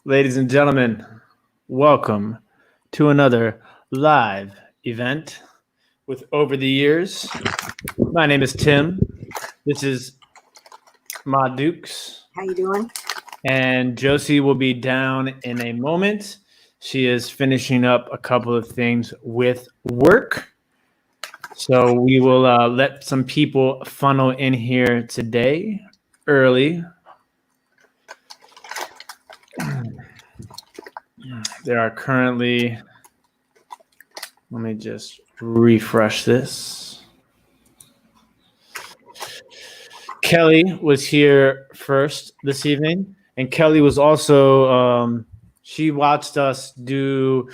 Ladies and gentlemen, welcome to another live event with Over the Years. My name is Tim. This is Ma Dukes. How you doing? And Josie will be down in a moment. She is finishing up a couple of things with work. So we will let some people funnel in here today early. There are currently, let me just refresh this. Kelly was here first this evening, and Kelly was also, she watched us do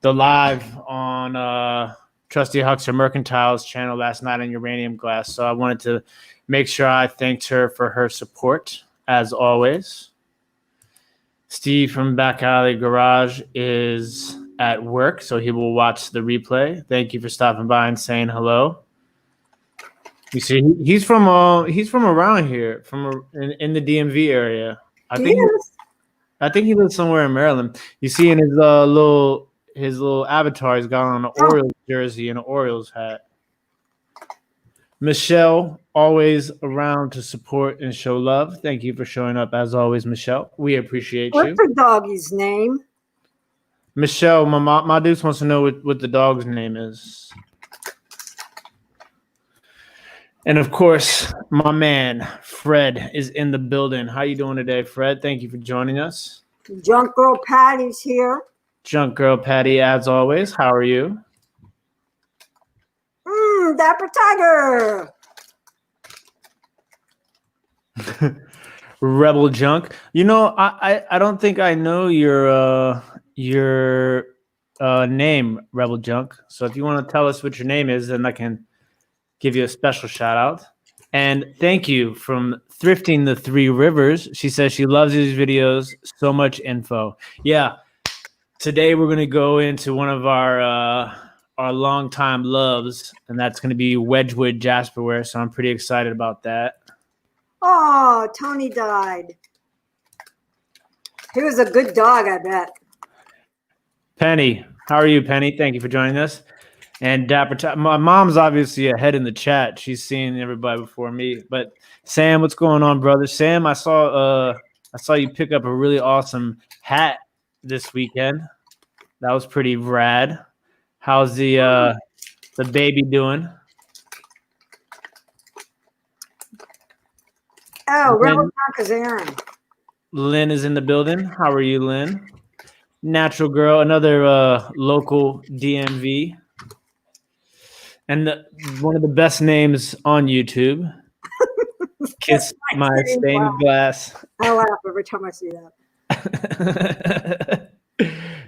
the live on Trusty Huckster Mercantile's channel last night on Uranium Glass. So I wanted to make sure I thanked her for her support, as always. Steve from Back Alley Garage is at work, so he will watch the replay. Thank you for stopping by and saying hello. You see, he's from around here, in the DMV area. I think he lives somewhere in Maryland. You see, in his little avatar, he's got on an Orioles jersey and an Orioles hat. Michelle, always around to support and show love. Thank you for showing up as always, Michelle. We appreciate you. What's the doggy's name? Michelle, my dude wants to know what the dog's name is. And of course, my man, Fred, is in the building. How you doing today, Fred? Thank you for joining us. Junk Girl Patty's here. Junk Girl Patty, as always. How are you? Dapper Tiger. Rebel Junk. You know, I don't think I know your name, Rebel Junk. So if you want to tell us what your name is, then I can give you a special shout out. And thank you from Thrifting the Three Rivers. She says she loves these videos. So much info. Yeah. Today we're going to go into one of our longtime loves, and that's going to be Wedgwood Jasperware. So I'm pretty excited about that. Oh, Tony died. He was a good dog, I bet. Penny, how are you, Penny? Thank you for joining us. And Dapper, my mom's obviously ahead in the chat. She's seeing everybody before me. But Sam, what's going on, brother? Sam, I saw you pick up a really awesome hat this weekend. That was pretty rad. How's the baby doing? Oh, Rebel Junk is Aaron. Lynn is in the building. How are you, Lynn? Natural Girl, another local DMV. And one of the best names on YouTube. Kiss my stained glass. I laugh every time I see that.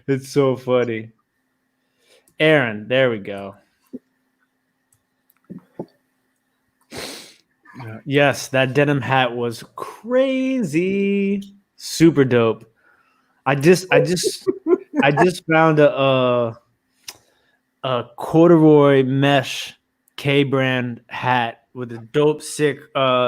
It's so funny. Aaron, there we go. Yes, that denim hat was crazy. Super dope. I just found a corduroy mesh K-brand hat with a dope sick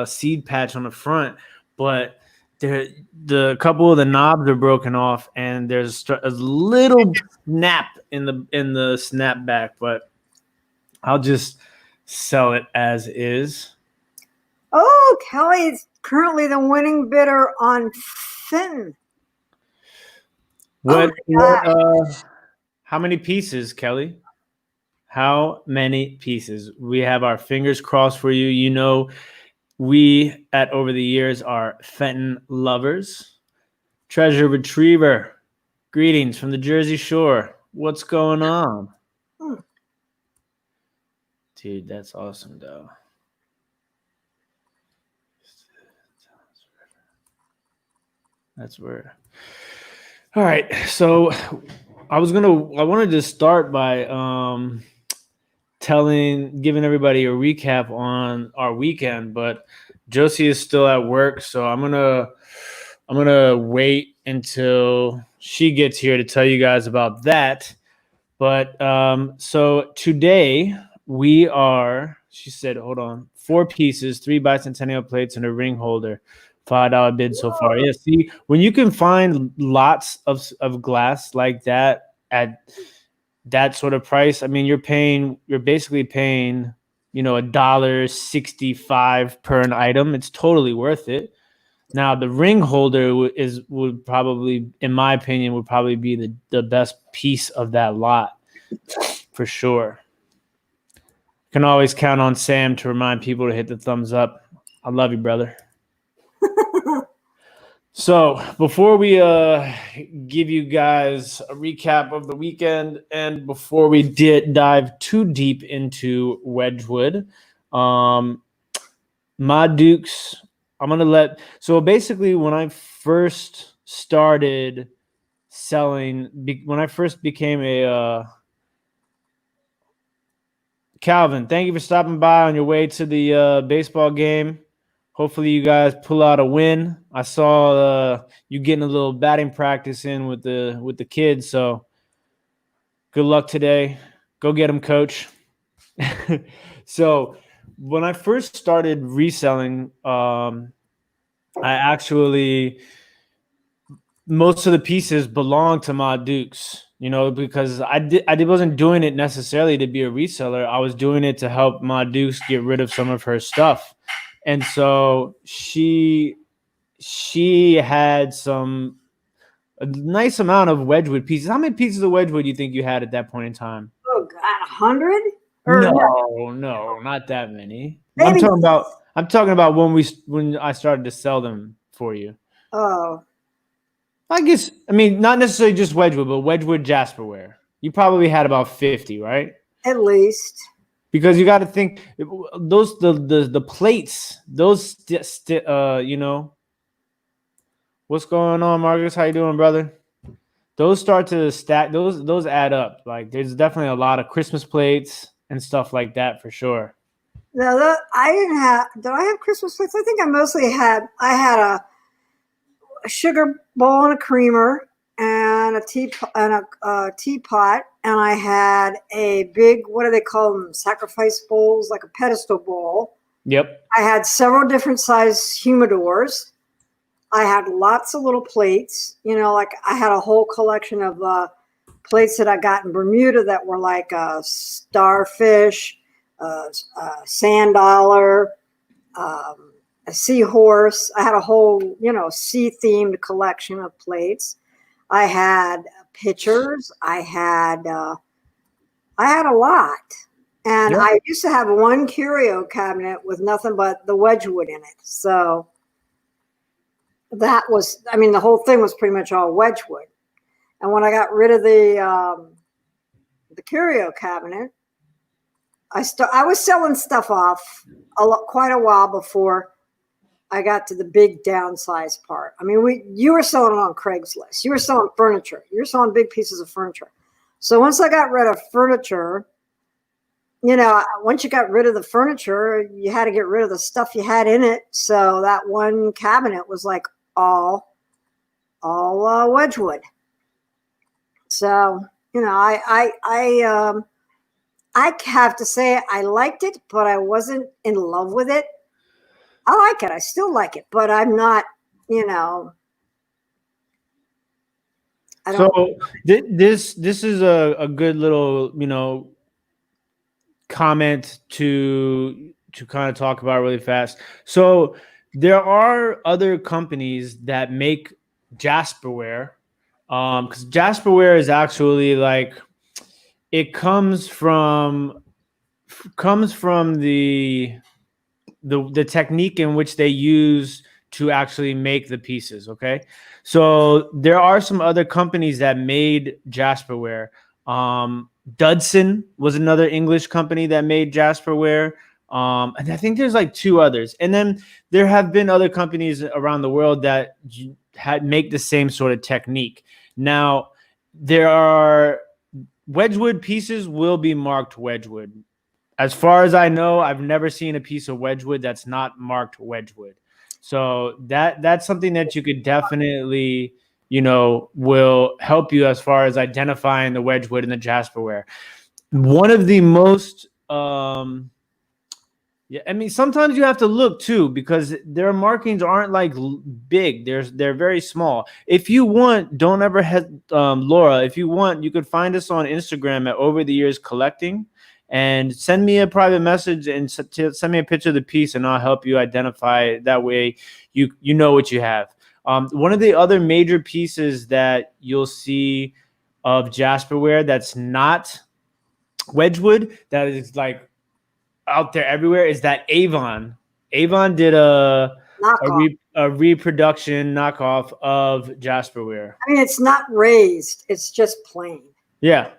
seed patch on the front, but the couple of the knobs are broken off, and there's a little snap in the snapback, but I'll just sell it as is. Oh, Kelly is currently the winning bidder on Finn. What how many pieces, Kelly? How many pieces? We have our fingers crossed for you. You know, we at Over the Years are Fenton lovers. Treasure Retriever, greetings from the Jersey Shore. What's going on? Dude, that's awesome, though. That's weird. All right, so I wanted to start by giving everybody a recap on our weekend, but Josie is still at work, so I'm gonna wait until she gets here to tell you guys about that. But so today she said, hold on, 4 pieces, 3 bicentennial plates, and a ring holder. $5 bid so far. Yeah, see, when you can find lots of glass like that at that sort of price, I mean, you're basically paying, $1.65 per an item. It's totally worth it. Now, the ring holder would probably, in my opinion, would probably be the best piece of that lot for sure. Can always count on Sam to remind people to hit the thumbs up. I love you, brother. So before we give you guys a recap of the weekend, and before we dive too deep into Wedgwood, my Dukes, I'm gonna so basically when I first started selling, when I first became a Calvin, thank you for stopping by on your way to the baseball game. Hopefully you guys pull out a win. I saw you getting a little batting practice in with the kids, so good luck today. Go get them, coach. So when I first started reselling, I actually, most of the pieces belong to my Dukes, because I wasn't doing it necessarily to be a reseller. I was doing it to help my Dukes get rid of some of her stuff. And so she had a nice amount of Wedgwood pieces. How many pieces of Wedgwood do you think you had at that point in time? Oh God, 100? No, not that many. Maybe. I'm talking about when I started to sell them for you. Oh, I guess, I mean, not necessarily just Wedgwood, but Wedgwood Jasperware. You probably had about 50, right? at least. Because you got to think the plates, those what's going on, Marcus? How you doing, brother? Those start to stack. Those add up. Like, there's definitely a lot of Christmas plates and stuff like that for sure. No, I didn't have. Did I have Christmas plates? I think I mostly had. I had a sugar bowl and a creamer and a teapot, and I had a big, what do they call them? Sacrifice bowls, like a pedestal bowl. Yep. I had several different size humidors. I had lots of little plates. Like I had a whole collection of plates that I got in Bermuda that were like a starfish, a sand dollar, a seahorse. I had a whole, sea-themed collection of plates. I had pictures. I had a lot. And Yeah. I used to have one curio cabinet with nothing but the Wedgwood in it. So that was, the whole thing was pretty much all Wedgwood. And when I got rid of the curio cabinet, I was selling stuff off quite a while before I got to the big downsize part. You were selling it on Craigslist. You were selling furniture. You were selling big pieces of furniture. So once I got rid of furniture, once you got rid of the furniture, you had to get rid of the stuff you had in it. So that one cabinet was like all Wedgwood. So, I have to say I liked it, but I wasn't in love with it. I like it. I still like it, but I'm not, I don't. So this is a good little, comment to kind of talk about really fast. So there are other companies that make Jasperware, because Jasperware is actually like, it comes from the technique in which they use to actually make the pieces. Okay, so there are some other companies that made Jasperware. Dudson was another English company that made Jasperware. And I think there's like two others. And then there have been other companies around the world that make the same sort of technique. Now, there are Wedgwood pieces will be marked Wedgwood. As far as I know, I've never seen a piece of Wedgwood that's not marked Wedgwood. So that's something that you could definitely, will help you as far as identifying the Wedgwood and the Jasperware. One of the most Yeah, I mean, sometimes you have to look too because their markings aren't like big. They're very small. If you want, don't ever Laura. If you want, you could find us on Instagram at Over the Years Collecting, and send me a private message and send me a picture of the piece, and I'll help you identify it. That way, you know what you have. One of the other major pieces that you'll see of Jasperware that's not Wedgwood, that is like out there everywhere, is that Avon. Avon did Knockoff. a reproduction knockoff of Jasperware. I mean, it's not raised; it's just plain. Yeah.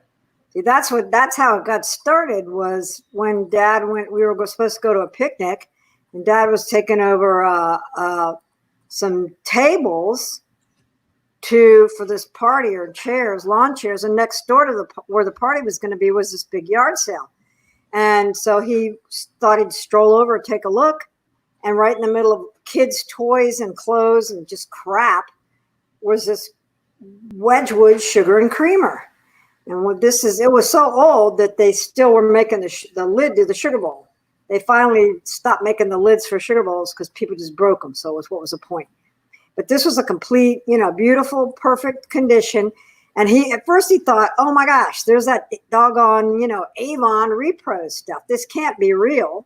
See, that's how it got started. Was when Dad went. We were supposed to go to a picnic, and Dad was taking over some tables for this party, or chairs, lawn chairs, and next door to where the party was going to be was this big yard sale. And so he thought he'd stroll over, take a look, and right in the middle of kids' toys and clothes and just crap was this Wedgwood sugar and creamer. And it was so old that they still were making the lid to the sugar bowl. They finally stopped making the lids for sugar bowls because people just broke them. So what was the point? But this was a complete, beautiful, perfect condition. And at first he thought, oh my gosh, there's that doggone, Avon repro stuff. This can't be real.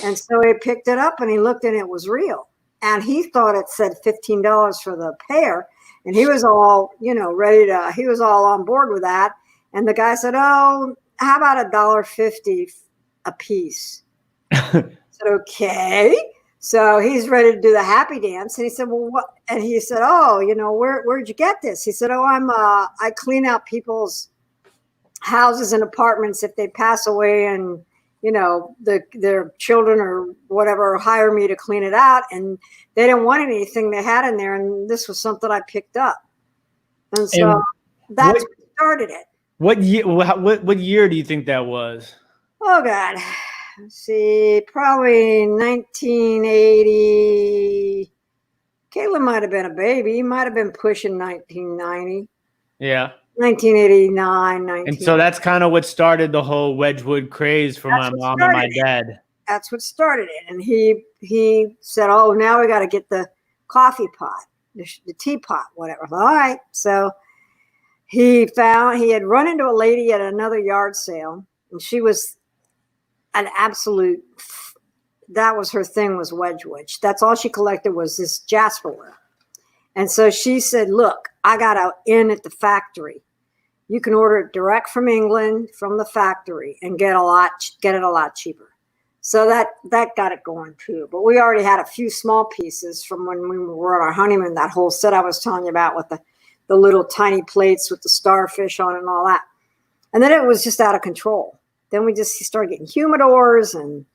And so he picked it up and he looked and it was real. And he thought it said $15 for the pair. And he was all, he was all on board with that. And the guy said, oh, how about $1.50 a piece? I said, okay. So he's ready to do the happy dance. And he said, well, what? And he said, oh, where'd you get this? He said, oh, I clean out people's houses and apartments if they pass away and, their children or whatever hire me to clean it out. And they didn't want anything they had in there. And this was something I picked up. And so that's what started it. What year do you think that was? Oh, God. Let's see, probably 1980. Caleb might have been a baby. He might have been pushing 1990. Yeah. 1989, 19. And so that's kind of what started the whole Wedgwood craze for my mom and my dad. That's what started it. And he said, oh, now we got to get the coffee pot, the teapot, whatever. All right. So he had run into a lady at another yard sale, and she was an absolute, that was her thing, was Wedgwood. That's all she collected was this Jasperware. And so she said, look, I got an in at the factory. You can order it direct from England, from the factory, and get it a lot cheaper. So that got it going too. But we already had a few small pieces from when we were on our honeymoon, that whole set I was telling you about with the little tiny plates with the starfish on it and all that. And then it was just out of control. Then we just started getting humidors and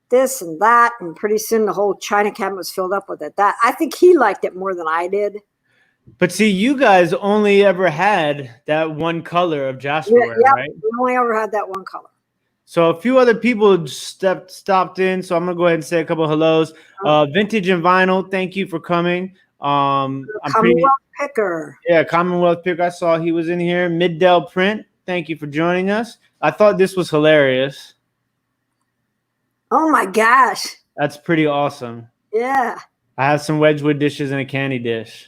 this and that. And pretty soon the whole china cabinet was filled up with it. I think he liked it more than I did. But see, you guys only ever had that one color of Jasperware, right? We only ever had that one color. So a few other people stopped in. So I'm going to go ahead and say a couple of hellos. Vintage and Vinyl, thank you for coming. Commonwealth Picker. Yeah, Commonwealth Picker. I saw he was in here. Middell Print, thank you for joining us. I thought this was hilarious. Oh my gosh. That's pretty awesome. Yeah. I have some Wedgwood dishes and a candy dish.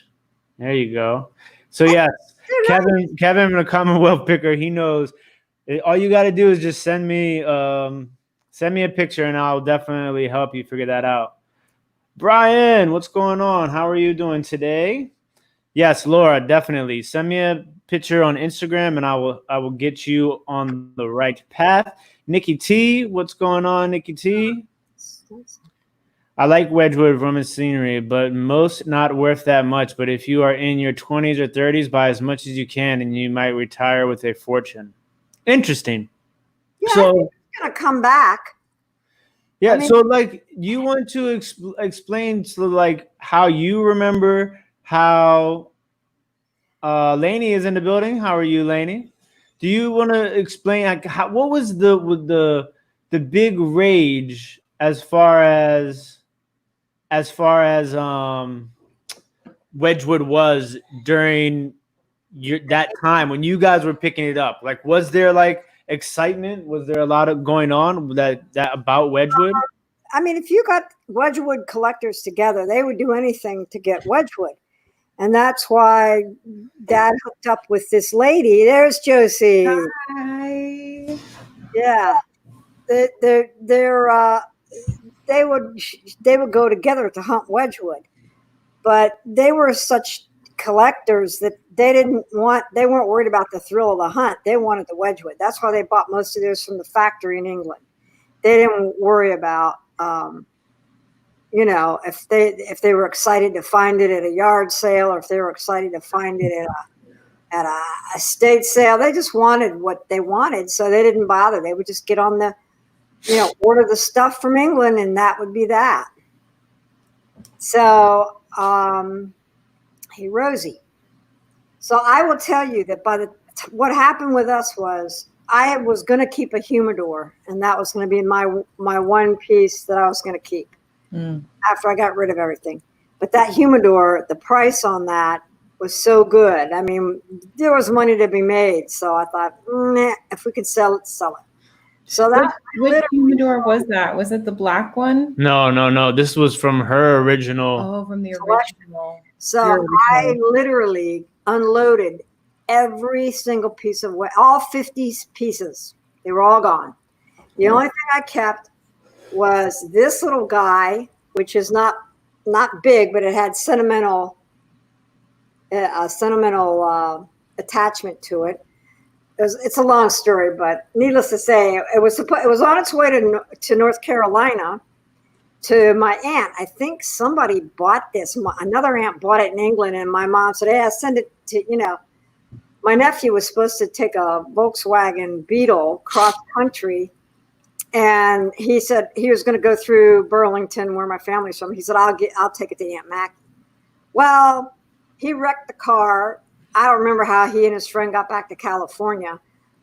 There you go. So yes, Kevin from the Commonwealth Picker, he knows. All you got to do is just send me a picture and I'll definitely help you figure that out. Brian, what's going on? How are you doing today? Yes, Laura, definitely. Send me a picture on Instagram and I will get you on the right path. Nikki T, what's going on, Nikki T? I like Wedgwood Roman scenery, but most not worth that much. But if you are in your 20s or 30s, buy as much as you can and you might retire with a fortune. Interesting. Yeah, so it's gonna come back. Yeah, so like you want to explain to like how you remember how Lainey is in the building. How are you, Lainey? Do you want to explain like what was the big rage as far as Wedgwood was during that time when you guys were picking it up? Like, was there like excitement? Was there a lot of going on that about Wedgwood? I mean, if you got Wedgwood collectors together, they would do anything to get Wedgwood. And that's why Dad hooked up with this lady. There's Josie. Hi. Yeah. They would go together to hunt Wedgwood. But they were such collectors that they weren't worried about the thrill of the hunt. They wanted the Wedgwood. That's why they bought most of theirs from the factory in England. They didn't worry about, if they were excited to find it at a yard sale, or if they were excited to find it at a estate sale. They just wanted what they wanted, so they didn't bother. They would just get on the, order the stuff from England, and that would be that. So, hey, Rosie. So I will tell you that what happened with us was I was going to keep a humidor, and that was going to be my one piece that I was going to keep after I got rid of everything. But that humidor, the price on that was so good. I mean, there was money to be made. So I thought, if we could sell it, sell it. So that which humidor was that? Was it the black one? No. This was from her original. Oh, from the original. So I literally unloaded every single piece of all 50 pieces. They were all gone. The only thing I kept was this little guy, which is not big, but it had sentimental attachment to it. It's a long story, but needless to say, it was on its way to North Carolina to my aunt. I think somebody bought this. Another aunt bought it in England, and my mom said, "Hey, I'll send it to My nephew was supposed to take a Volkswagen Beetle cross country, and he said he was going to go through Burlington, where my family's from. He said, "I'll take it to Aunt Mac." Well, he wrecked the car. I don't remember how he and his friend got back to California,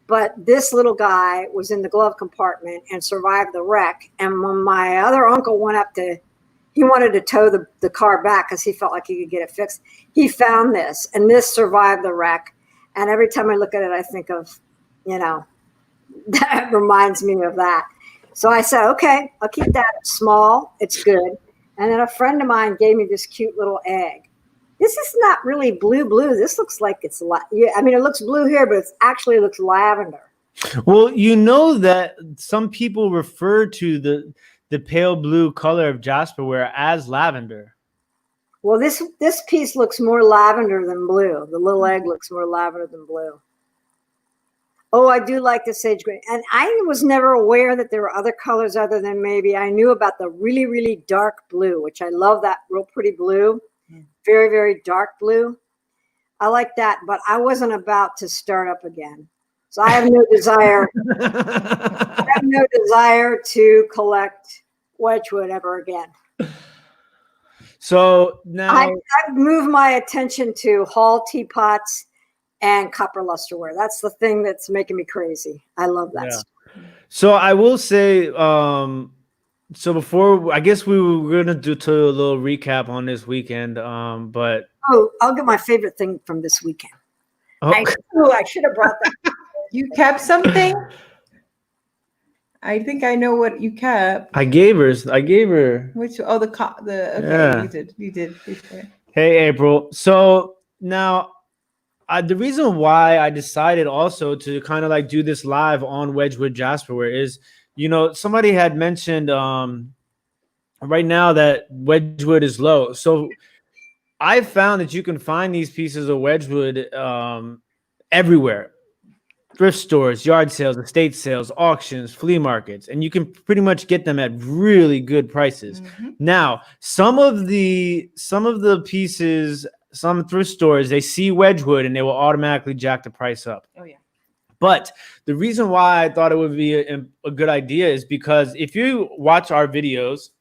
but this little guy was in the glove compartment and survived the wreck. And when my other uncle went up he wanted to tow the car back because he felt like he could get it fixed. He found this, and this survived the wreck. And every time I look at it, I think of, that reminds me of that. So I said, okay, I'll keep that small. It's good. And then a friend of mine gave me this cute little egg. This is not really blue. This looks like it looks blue here, but it actually looks lavender. Well, that some people refer to the pale blue color of Jasperware as lavender. Well, this piece looks more lavender than blue. The little egg looks more lavender than blue. Oh, I do like the sage green. And I was never aware that there were other colors other than maybe I knew about the really, really dark blue, which I love, that real pretty blue. Very, very dark blue. I like that, but I wasn't about to start up again. So I have no desire. I have no desire to collect Wedgwood ever again. So now I've moved my attention to Hall teapots and copper lusterware. That's the thing that's making me crazy. I love that stuff. So I will say, so before, I guess we were gonna do a little recap on this weekend, but I'll get my favorite thing from this weekend. I should have brought that. You kept something? I think I know what you kept. I gave her. Which? Oh, okay, yeah. You did. Hey, April. So now, the reason why I decided also to kind of like do this live on Wedgwood Jasperware is, somebody had mentioned right now that Wedgwood is low. So I found that you can find these pieces of Wedgwood everywhere. Thrift stores, yard sales, estate sales, auctions, flea markets, and you can pretty much get them at really good prices. Mm-hmm. Now, some of the pieces, some thrift stores, they see Wedgwood and they will automatically jack the price up. Oh yeah. But the reason why I thought it would be a good idea is because if you watch our videos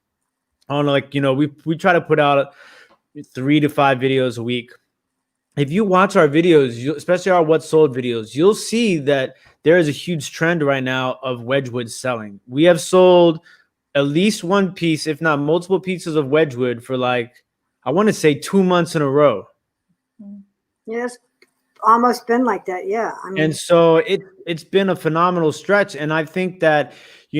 on we try to put out 3 to 5 videos a week. If you watch our videos, especially our What Sold videos, you'll see that there is a huge trend right now of Wedgwood selling. We have sold at least one piece, if not multiple pieces of Wedgwood for I want to say 2 months in a row. Yes. Almost been like that, yeah. And so it's been a phenomenal stretch, and I think that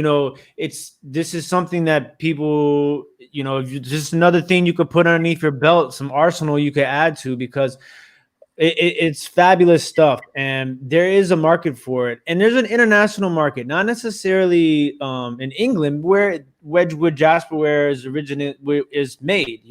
this is something that people, if you just another thing you could put underneath your belt, some arsenal you could add to, because it's fabulous stuff, and there is a market for it, and there's an international market, not necessarily in England where Wedgwood Jasperware is made.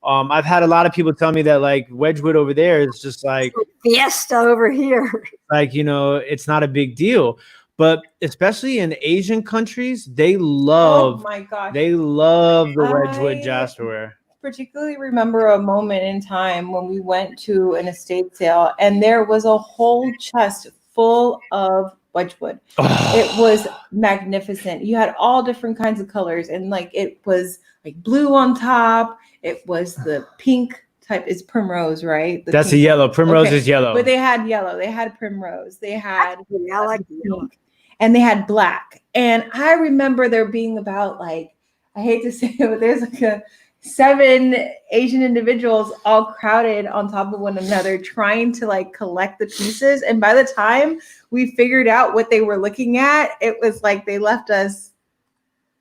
I've had a lot of people tell me that like Wedgwood over there is just like Fiesta over here. Like, it's not a big deal. But especially in Asian countries, they love my gosh. the Wedgwood Jasperware. Particularly remember a moment in time when we went to an estate sale and there was a whole chest full of Wedgwood. It was magnificent. You had all different kinds of colors, and like it was like blue on top. It was the pink type. Is primrose, right? That's a yellow. Primrose is yellow. But they had yellow. They had primrose. They had I like yellow. And they had black. And I remember there being about like, I hate to say it, but there's like 7 Asian individuals all crowded on top of one another trying to like collect the pieces. And by the time we figured out what they were looking at, it was like they left us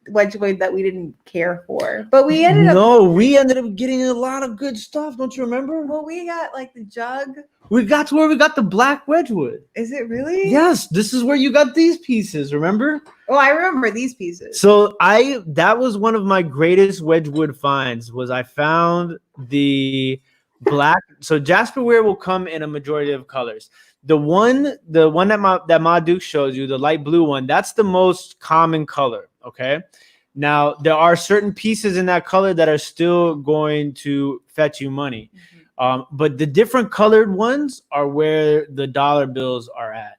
Wedgwood that we didn't care for. But we ended up getting a lot of good stuff. Don't you remember? Well, we got like the jug. We got to where we got the black Wedgwood. Is it really? Yes, this is where you got these pieces, remember? Oh, I remember these pieces. So that was one of my greatest Wedgwood finds, was I found the black. So Jasperware will come in a majority of colors. The one that Ma Duke shows you, the light blue one, that's the most common color, okay? Now, there are certain pieces in that color that are still going to fetch you money. But the different colored ones are where the dollar bills are at.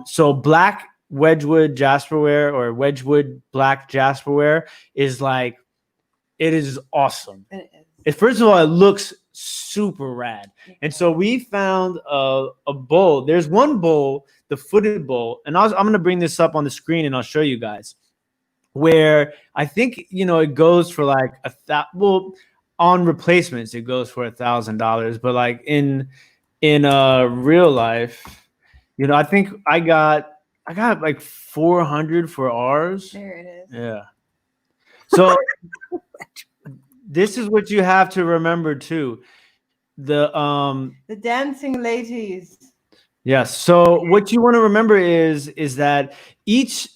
So black Wedgwood Jasperware or Wedgwood black Jasperware is like, it is awesome. First of all, it looks super rad. And so we found a bowl. There's one bowl, the footed bowl, and I'm going to bring this up on the screen and I'll show you guys, where I think, it goes for like on replacements, it goes for $1,000, but like in real life, I think I got like 400 for ours. There it is. Yeah. So this is what you have to remember too. The dancing ladies. Yes. So what you want to remember is that each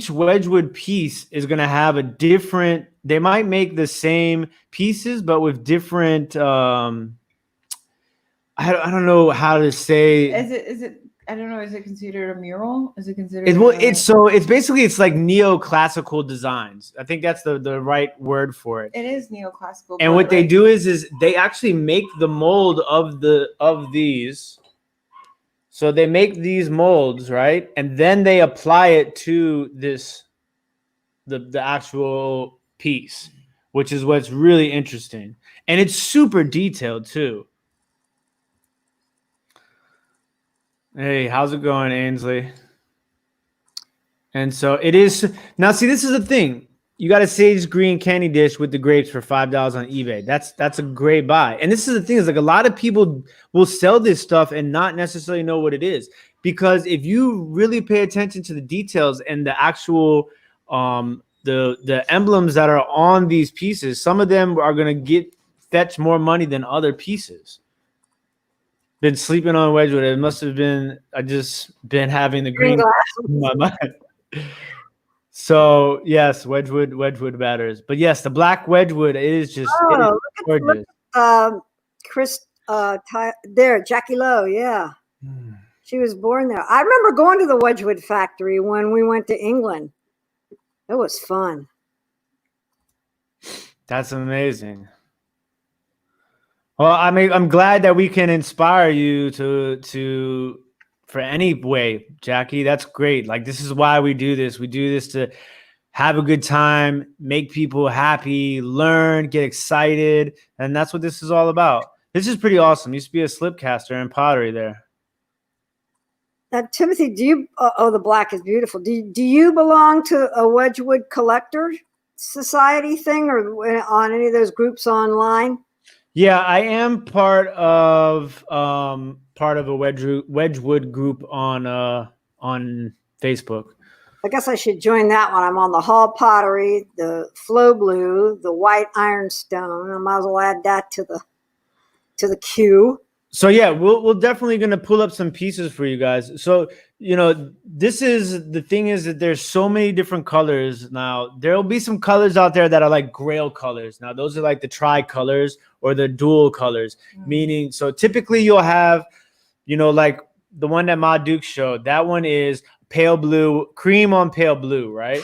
Wedgwood piece is going to have a different. They might make the same pieces, but with different. I don't know how to say. Is it? I don't know. Is it considered a mural? Is it considered? It's like neoclassical designs. I think that's the right word for it. It is neoclassical. And what they do is they actually make the mold of these. So they make these molds, right? And then they apply it to the actual piece, which is what's really interesting. And it's super detailed too. Hey, how's it going, Ainsley? And so it is. Now, see, this is the thing. You got a sage green candy dish with the grapes for $5 on eBay. That's a great buy. And this is the thing, is like a lot of people will sell this stuff and not necessarily know what it is. Because if you really pay attention to the details and the actual the emblems that are on these pieces, some of them are going to fetch more money than other pieces. Been sleeping on Wedgwood. It must have been, I just been having the green in my mind. So yes, Wedgwood batters. But yes, the black Wedgwood, it is just gorgeous. Chris, there, Jackie Lowe, yeah. She was born there. I remember going to the Wedgwood factory when we went to England. It was fun. That's amazing. Well, I mean, I'm glad that we can inspire you to for any way, Jackie. That's great. Like, this is why we do this. We do this to have a good time, make people happy, learn, get excited. And that's what this is all about. This is pretty awesome. Used to be a slipcaster in pottery there. Now, Timothy, do you, the black is beautiful. Do you belong to a Wedgwood collector society thing or on any of those groups online? Yeah, I am part of a Wedgwood group on Facebook. I guess I should join that one. I'm on the Hall Pottery, the Flow Blue, the White Ironstone. I might as well add that to the queue. So yeah, we'll definitely gonna pull up some pieces for you guys. So this is the thing is that there's so many different colors now. There'll be some colors out there that are like Grail colors. Now those are like the tri colors or the dual colors, meaning so typically you'll have, like the one that Ma Duke showed. That one is pale blue, cream on pale blue, right?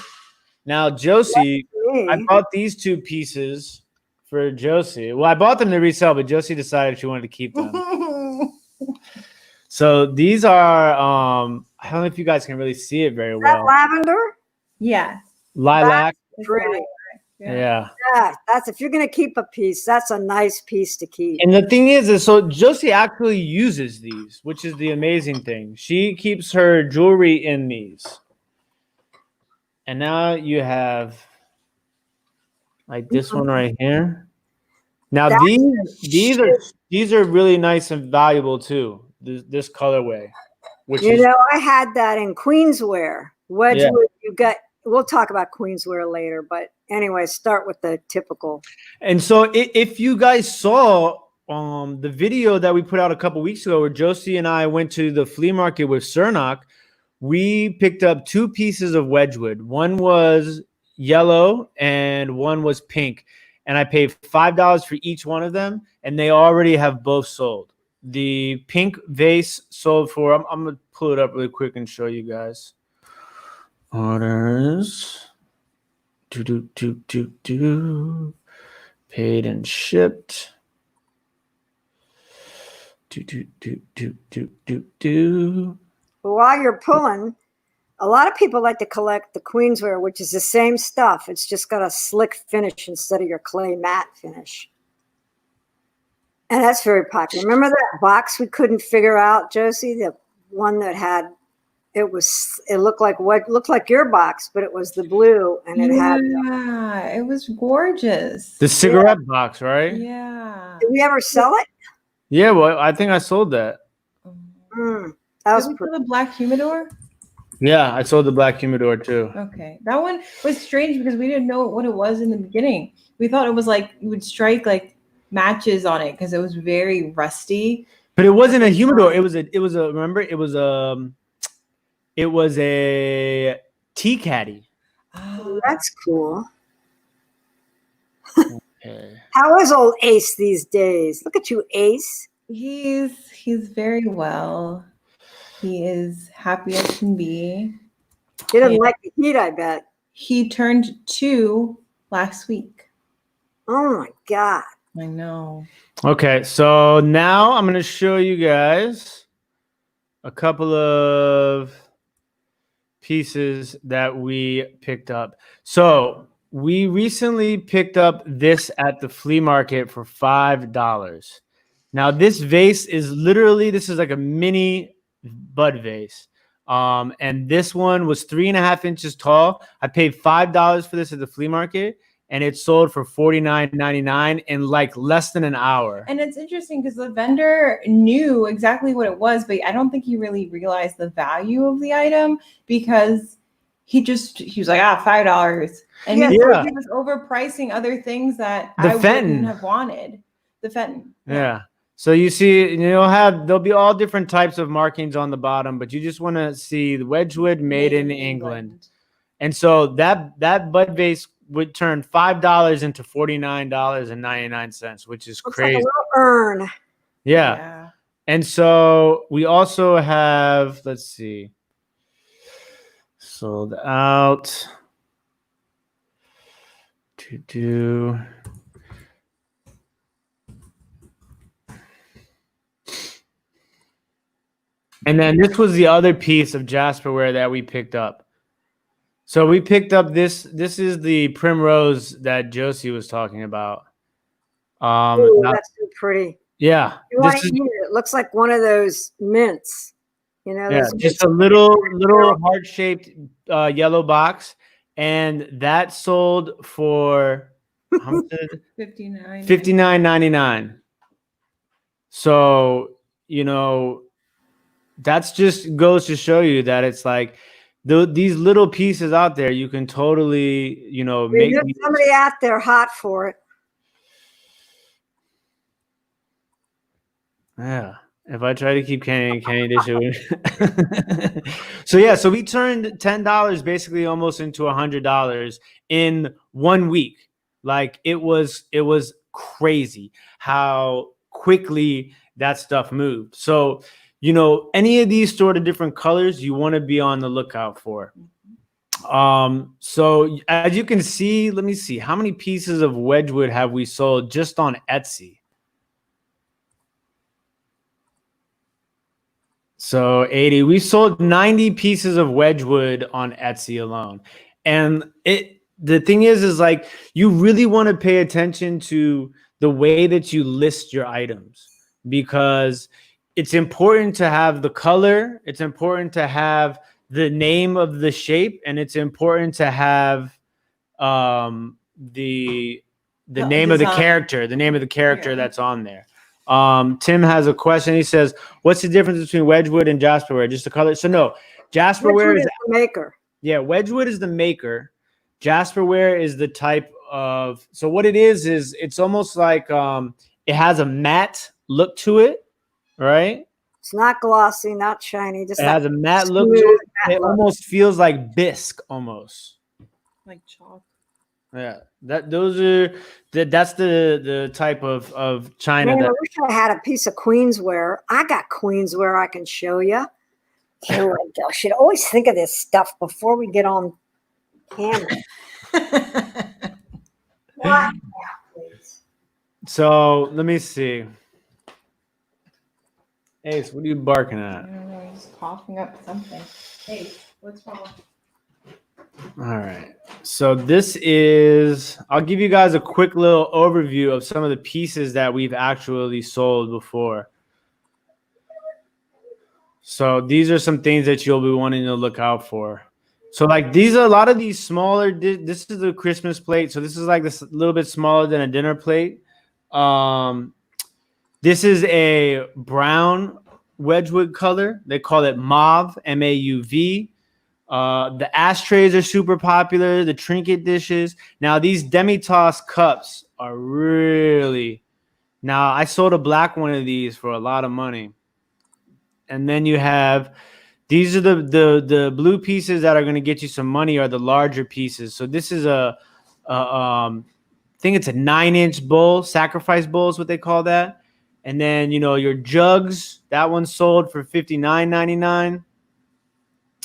Now Josie, I bought these two pieces for Josie. Well, I bought them to resell, but Josie decided she wanted to keep them. So these are, I don't know if you guys can really see it very well. Lavender? Yeah. Lilac. That's pretty. Yeah. That's if you're going to keep a piece, that's a nice piece to keep. And the thing is so Josie actually uses these, which is the amazing thing. She keeps her jewelry in these. And now you have like this one right here. Now these are really nice and valuable too. This colorway, which I had that in Queensware. Wedgwood, we'll talk about Queensware later, but anyway, start with the typical. And so if you guys saw the video that we put out a couple weeks ago where Josie and I went to the flea market with Cernock, we picked up two pieces of Wedgwood. One was yellow and one was pink. And I paid $5 for each one of them, and they already have both sold. The pink vase sold for, I'm going to pull it up really quick and show you guys. Orders. Paid and shipped. While you're pulling, a lot of people like to collect the Queensware, which is the same stuff. It's just got a slick finish instead of your clay matte finish. And that's very popular. Remember that box we couldn't figure out, Josie? The one that had, it looked like your box, but it was the blue and it had. Yeah, it was gorgeous. The cigarette box, right? Yeah. Did we ever sell it? Yeah, well, I think I sold that. That was the black humidor. Yeah, I sold the black humidor too. Okay. That one was strange because we didn't know what it was in the beginning. We thought it was like you would strike like matches on it because it was very rusty. But it wasn't a humidor. It was a tea caddy. Oh, that's cool. Okay. How is old Ace these days? Look at you, Ace. He's very well. He is happy as can be. He doesn't like the heat, I bet. He turned 2 last week. Oh my God. I know. Okay, so now I'm going to show you guys a couple of pieces that we picked up. So we recently picked up this at the flea market for $5. Now this vase is this is like a mini bud vase. And this one was 3.5 inches tall. I paid $5 for this at the flea market, and it sold for $49.99 in like less than an hour. And it's interesting because the vendor knew exactly what it was, but I don't think he really realized the value of the item because he was like, $5. And he was overpricing other things that I wouldn't have wanted. The Fenton. Yeah. So you see, there'll be all different types of markings on the bottom, but you just want to see the Wedgwood made in England. And so that bud vase would turn $5 into $49.99, which is crazy. Like a little urn. Yeah. And so we also have, let's see, sold out to do. And then this was the other piece of Jasperware that we picked up. So we picked up this. This is the primrose that Josie was talking about. That's so pretty. Yeah. It looks like one of those mints. Just a little heart-shaped yellow box. And that sold for how much is it? $59.99. So, that's just goes to show you that it's like these little pieces out there, you can totally, make There's somebody out there hot for it. Yeah. If I try to keep Kenny, this would. So we turned $10 basically almost into $100 in 1 week. Like it was crazy how quickly that stuff moved. So, any of these sort of different colors you want to be on the lookout for. So as you can see, let me see, how many pieces of Wedgwood have we sold just on Etsy? So 80, we sold 90 pieces of Wedgwood on Etsy alone. And the thing is like, you really want to pay attention to the way that you list your items, because it's important to have the color. It's important to have the name of the shape, and it's important to have the name of the character, that's on there. Tim has a question. He says, what's the difference between Wedgwood and Jasperware? Just the color? So no, Jasperware is the maker. Yeah, Wedgwood is the maker. Jasperware is the type of, so what it is it's almost like it has a matte look to it, right? It's not glossy, not shiny. Just it has a matte look to it. It almost feels like bisque almost. Like chalk. Yeah, that's the type of china. Man, I wish I had a piece of Queensware. I got Queensware I can show you. I should always think of this stuff before we get on camera. Wow, please. So let me see. Ace, what are you barking at? I don't know, he's coughing up something. Hey, what's wrong? All right. So this is, I'll give you guys a quick little overview of some of the pieces that we've actually sold before. So these are some things that you'll be wanting to look out for. So like these are a lot of these smaller, this is the Christmas plate. So this is like this little bit smaller than a dinner plate. This is a brown Wedgwood color. They call it mauve, MAUV. The ashtrays are super popular. The trinket dishes. Now these demi-toss cups are really. Now I sold a black one of these for a lot of money. And then you have, these are the blue pieces that are going to get you some money, are the larger pieces. So this is I think it's a 9-inch bowl, sacrifice bowl is what they call that. And then, your jugs, that one sold for $59.99.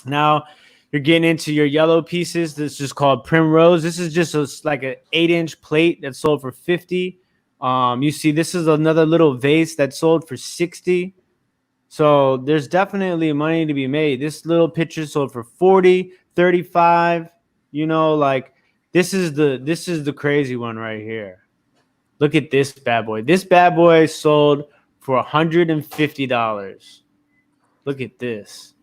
Now you're getting into your yellow pieces. This is just called Primrose. This is just like an 8-inch plate that sold for $50. You see, this is another little vase that sold for $60. So there's definitely money to be made. This little picture sold for $40, $35. Like this is the crazy one right here. Look at this bad boy. This bad boy sold for $150. Look at this.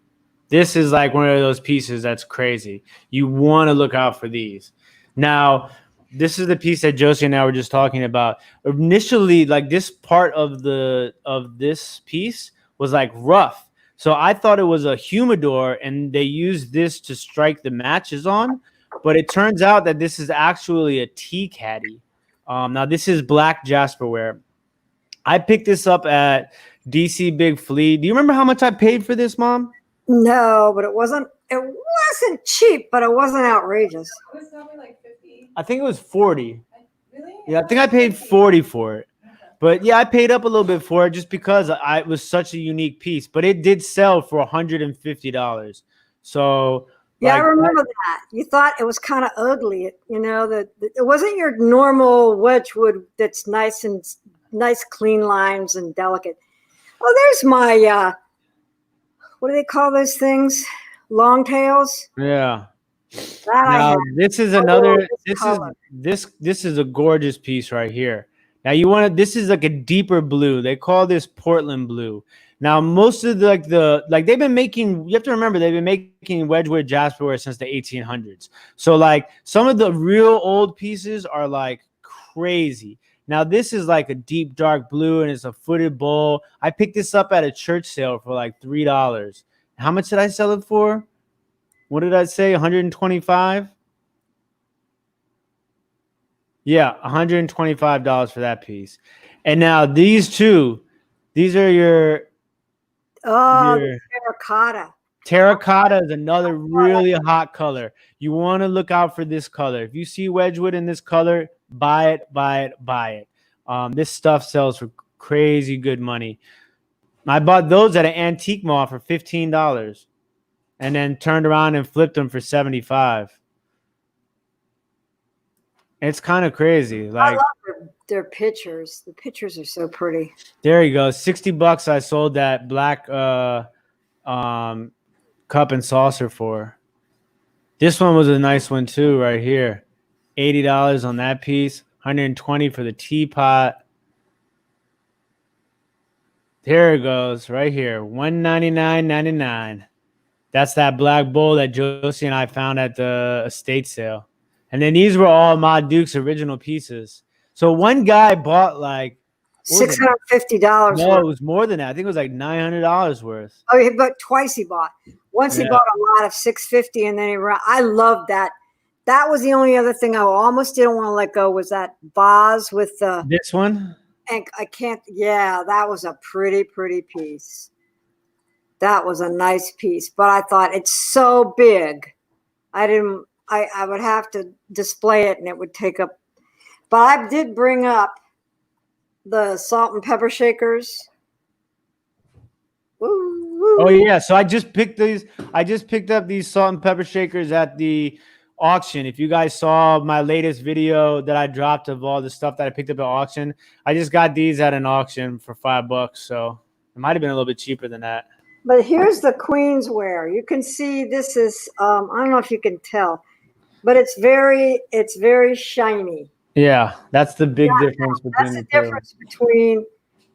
This is like one of those pieces that's crazy. You want to look out for these. Now, this is the piece that Josie and I were just talking about. Initially, like this part of this piece was like rough. So I thought it was a humidor and they used this to strike the matches on, but it turns out that this is actually a tea caddy. Now this is black Jasperware. I picked this up at DC Big Flea. Do you remember how much I paid for this, Mom? No, but it wasn't cheap, but it wasn't outrageous. It was probably like 50. I think it was 40. Really? Yeah, I think I paid 40 for it. But yeah, I paid up a little bit for it just because it was such a unique piece. But it did sell for $150. So yeah, I remember that. You thought it was kind of ugly. It wasn't your normal Wedgwood that's nice, clean lines and delicate. Oh, there's my what do they call those things? Long tails. Yeah. Now this is another. This is a gorgeous piece right here. Now this is like a deeper blue. They call this Portland blue. Now most of they've been making, you have to remember they've been making Wedgwood Jasperware since the 1800s. So like some of the real old pieces are like crazy. Now this is like a deep dark blue and it's a footed bowl. I picked this up at a church sale for like $3. How much did I sell it for? What did I say? 125? Yeah, $125 for that piece. And now these two, these are your Oh, the terracotta. terracotta is another really hot color. You want to look out for this color. If you see Wedgwood in this color, buy it, buy it, buy it. This stuff sells for crazy good money. I bought those at an antique mall for $15 and then turned around and flipped them for $75. It's kind of crazy. I Like, love their pictures. The pictures are so pretty. there you go. $60 I sold that black cup and saucer for. This one was a nice one too, right here. $80 on that piece, $120 for the teapot. There it goes, right here, $199.99. That's that black bowl that Josie and I found at the estate sale. And then these were all Ma Duke's original pieces. So one guy bought like $650. no, it was more than that. I think it was like $900 worth. Oh, he bought twice. He bought once. Yeah. He bought a lot of $650, and then I loved that. That was the only other thing I almost didn't want to let go was that vase with the. This one? And I can't. Yeah, that was a pretty piece. That was a nice piece, but I thought it's so big. I would have to display it, and it would take up. But I did bring up the salt and pepper shakers. Woo, woo. Oh yeah, so I just picked these. I just picked up these salt and pepper shakers at the auction. If you guys saw my latest video that I dropped of all the stuff that I picked up at auction, I just got these at an auction for $5. So it might have been a little bit cheaper than that. But here's the Queensware. You can see this is I don't know if you can tell, but it's very shiny. Yeah, that's the big difference between That's the the two. difference between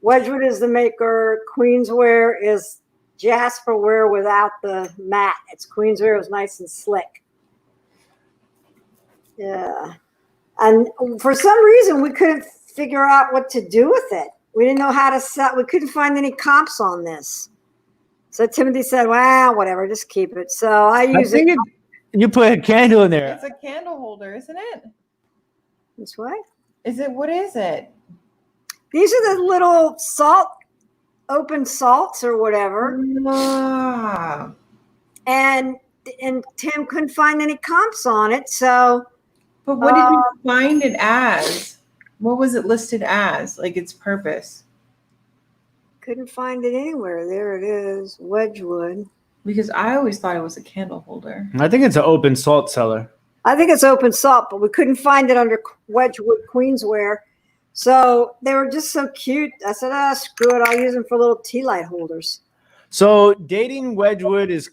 Wedgwood is the maker, Queensware is Jasperware without the matte. It's Queensware is nice and slick. Yeah. And for some reason we couldn't figure out what to do with it. We didn't know how to sell. We couldn't find any comps on this. So Timothy said, well, whatever, just keep it. So I use it. You put a candle in there. It's a candle holder, isn't it? This way. What is it? These are the little open salts or whatever. Ah. And Tim couldn't find any comps on it. So. But what did you find it as? What was it listed as? Like its purpose? Couldn't find it anywhere. There it is, Wedgwood. Because I always thought it was a candle holder. I think it's an open salt cellar. I think it's open salt, but we couldn't find it under Wedgwood Queensware. So they were just so cute. I said, screw it. I'll use them for little tea light holders. So dating Wedgwood is,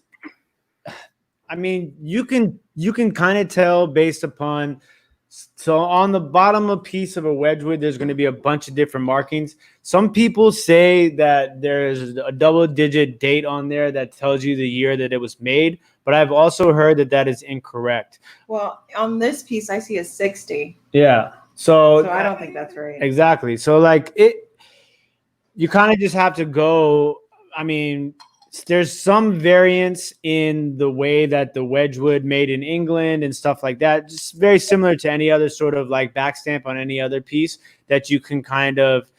I mean, you can kind of tell based upon, so on the bottom of a piece of a Wedgwood, there's going to be a bunch of different markings. Some people say that there's a double-digit date on there that tells you the year that it was made, but I've also heard that that is incorrect. Well, on this piece, I see a 60. Yeah. So I don't think that's right. Exactly. So like you kind of just have to go. I mean, there's some variance in the way that the Wedgwood made in England and stuff like that. Just very similar to any other sort of like backstamp on any other piece that you can kind of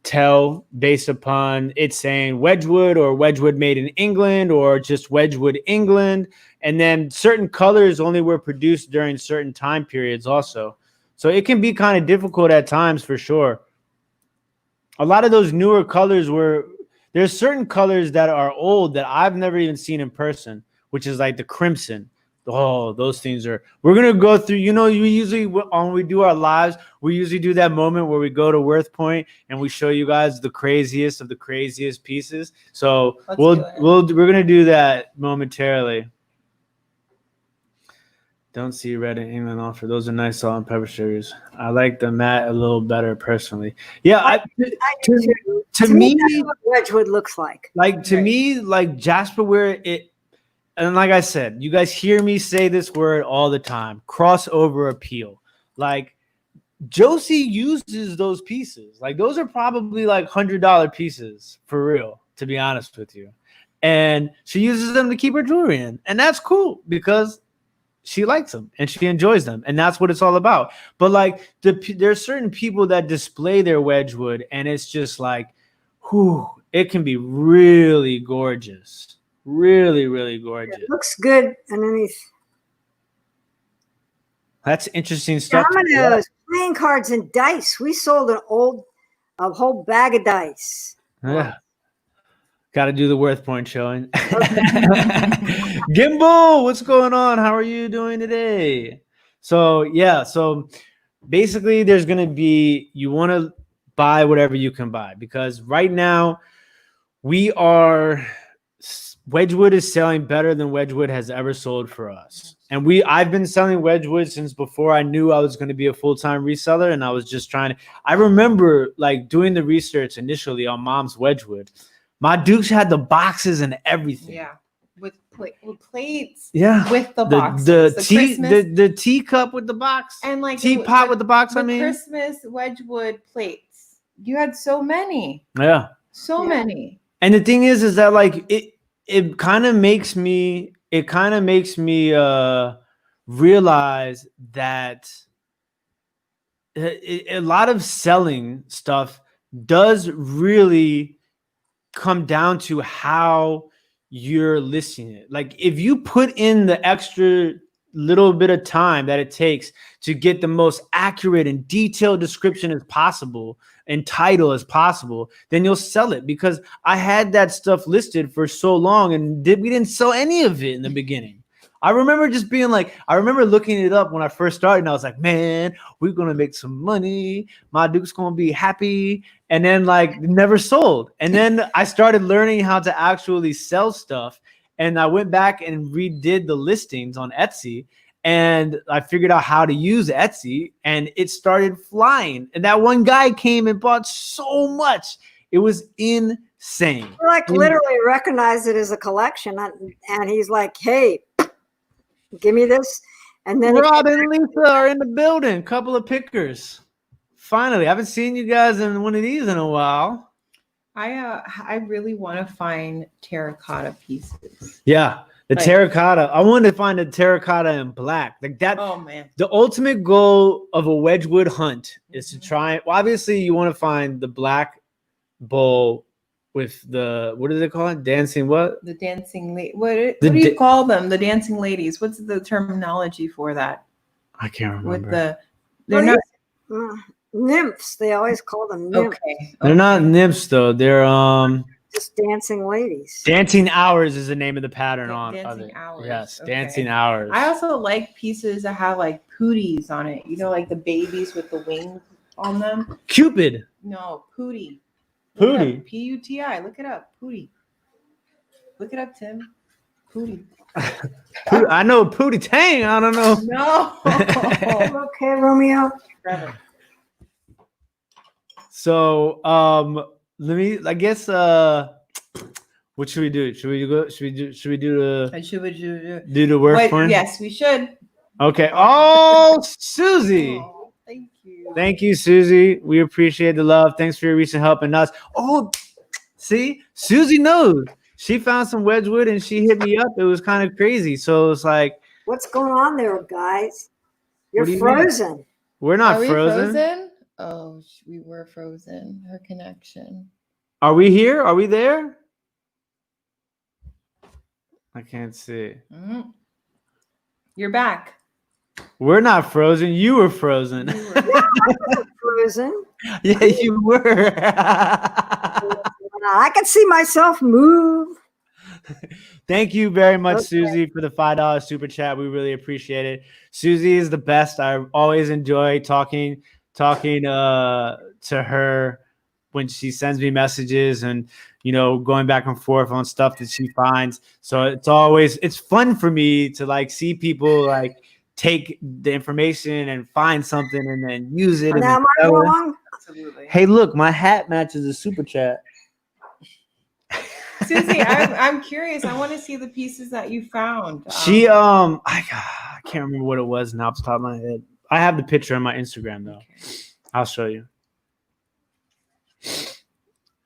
tell based upon it saying Wedgwood or Wedgwood made in England or just Wedgwood England. And then certain colors only were produced during certain time periods also. So it can be kind of difficult at times for sure. A lot of those newer colors there's certain colors that are old that I've never even seen in person, which is like the crimson. Oh, those things we're going to go through, you usually, when we do our lives, we usually do that moment where we go to Worth Point and we show you guys the craziest of the craziest pieces. So we're going to do that momentarily. Don't see red in England offer. Those are nice salt and pepper sugars. I like the matte a little better personally. Yeah, to me, that's what Wedgwood looks like. Like to me, like Jasperware, and like I said, you guys hear me say this word all the time: crossover appeal. Like Josie uses those pieces. Like those are probably like $100 pieces for real. To be honest with you, and she uses them to keep her jewelry in, and that's cool because she likes them and she enjoys them, and that's what it's all about. But like there's certain people that display their Wedgwood, and it's just like, whew, it can be really gorgeous, really, really gorgeous. It looks good underneath. That's interesting stuff. Dominoes, playing cards, and dice. We sold a whole bag of dice. Yeah. Got to do the worth point showing. Gimbal, what's going on? How are you doing today? So basically there's going to be, you want to buy whatever you can buy, because right now Wedgwood is selling better than Wedgwood has ever sold for us. And I've been selling Wedgwood since before I knew I was going to be a full-time reseller. And I was just I remember like doing the research initially on Mom's Wedgwood. My Dukes had the boxes and everything. Yeah. With plates. Yeah. With the boxes. The teacup with the box. And like teapot with the box, the Christmas Wedgwood plates. You had so many. Yeah. So many. And the thing is that like it kind of makes me realize that a lot of selling stuff does really come down to how you're listing it. Like if you put in the extra little bit of time that it takes to get the most accurate and detailed description as possible and title as possible, then you'll sell it. Because I had that stuff listed for so long and we didn't sell any of it in the beginning. I remember just being like, I remember looking it up when I first started, and I was like, man, we're going to make some money. My Duke's going to be happy. And then like never sold. And then I started learning how to actually sell stuff. And I went back and redid the listings on Etsy, and I figured out how to use Etsy, and it started flying. And that one guy came and bought so much. It was insane. Like literally recognized it as a collection. And he's like, hey, give me this. And then Rob and Lisa are in the building. Couple of pickers. Finally, I haven't seen you guys in one of these in a while. I really want to find terracotta pieces. Yeah, the terracotta. I wanted to find a terracotta in black. Like that. Oh man. The ultimate goal of a Wedgwood hunt is to try. Well, obviously, you want to find the black bowl with the, what do they call it? Dancing what? The dancing what do you call them? The dancing ladies. What's the terminology for that? I can't remember. With they're not nymphs. They always call them nymphs. Okay. They're not nymphs though. They're just dancing ladies. Dancing hours is the name of the pattern on dancing hours. Yes, okay. dancing hours. I also like pieces that have like pooties on it. You know, like the babies with the wings on them. Cupid. No, pootie. Pootie. P-U-T-I. Look it up. Pootie. Look it up, Tim. Pootie. I know Pootie Tang. I don't know. No. Okay, Romeo. So, let me. I guess. What should we do? Should we go? Should we do the work for him? Yes, we should. Okay. Oh, Susie. Oh, thank you. Thank you, Susie. We appreciate the love. Thanks for your recent help and us. Oh, see, Susie knows. She found some Wedgwood and she hit me up. It was kind of crazy. So it's like, what's going on there, guys? You're frozen. Mean? We're not frozen. Oh, we were frozen. Her connection. Are we here? Are we there? I can't see. Mm-hmm. You're back. We're not frozen. You were frozen. Yeah, I wasn't frozen. Yeah, you were. I can see myself move. Thank you very much, Susie, for the $5 super chat. We really appreciate it. Susie is the best. I always enjoy talking to her when she sends me messages and, you know, going back and forth on stuff that she finds. So it's fun for me to like see people like take the information and find something and then use it. Now, am I wrong? Absolutely. Hey, look, my hat matches the super chat. Susie, I'm curious. I want to see the pieces that you found. She I can't remember what it was now off the top of my head. I have the picture on my Instagram though. Okay. I'll show you.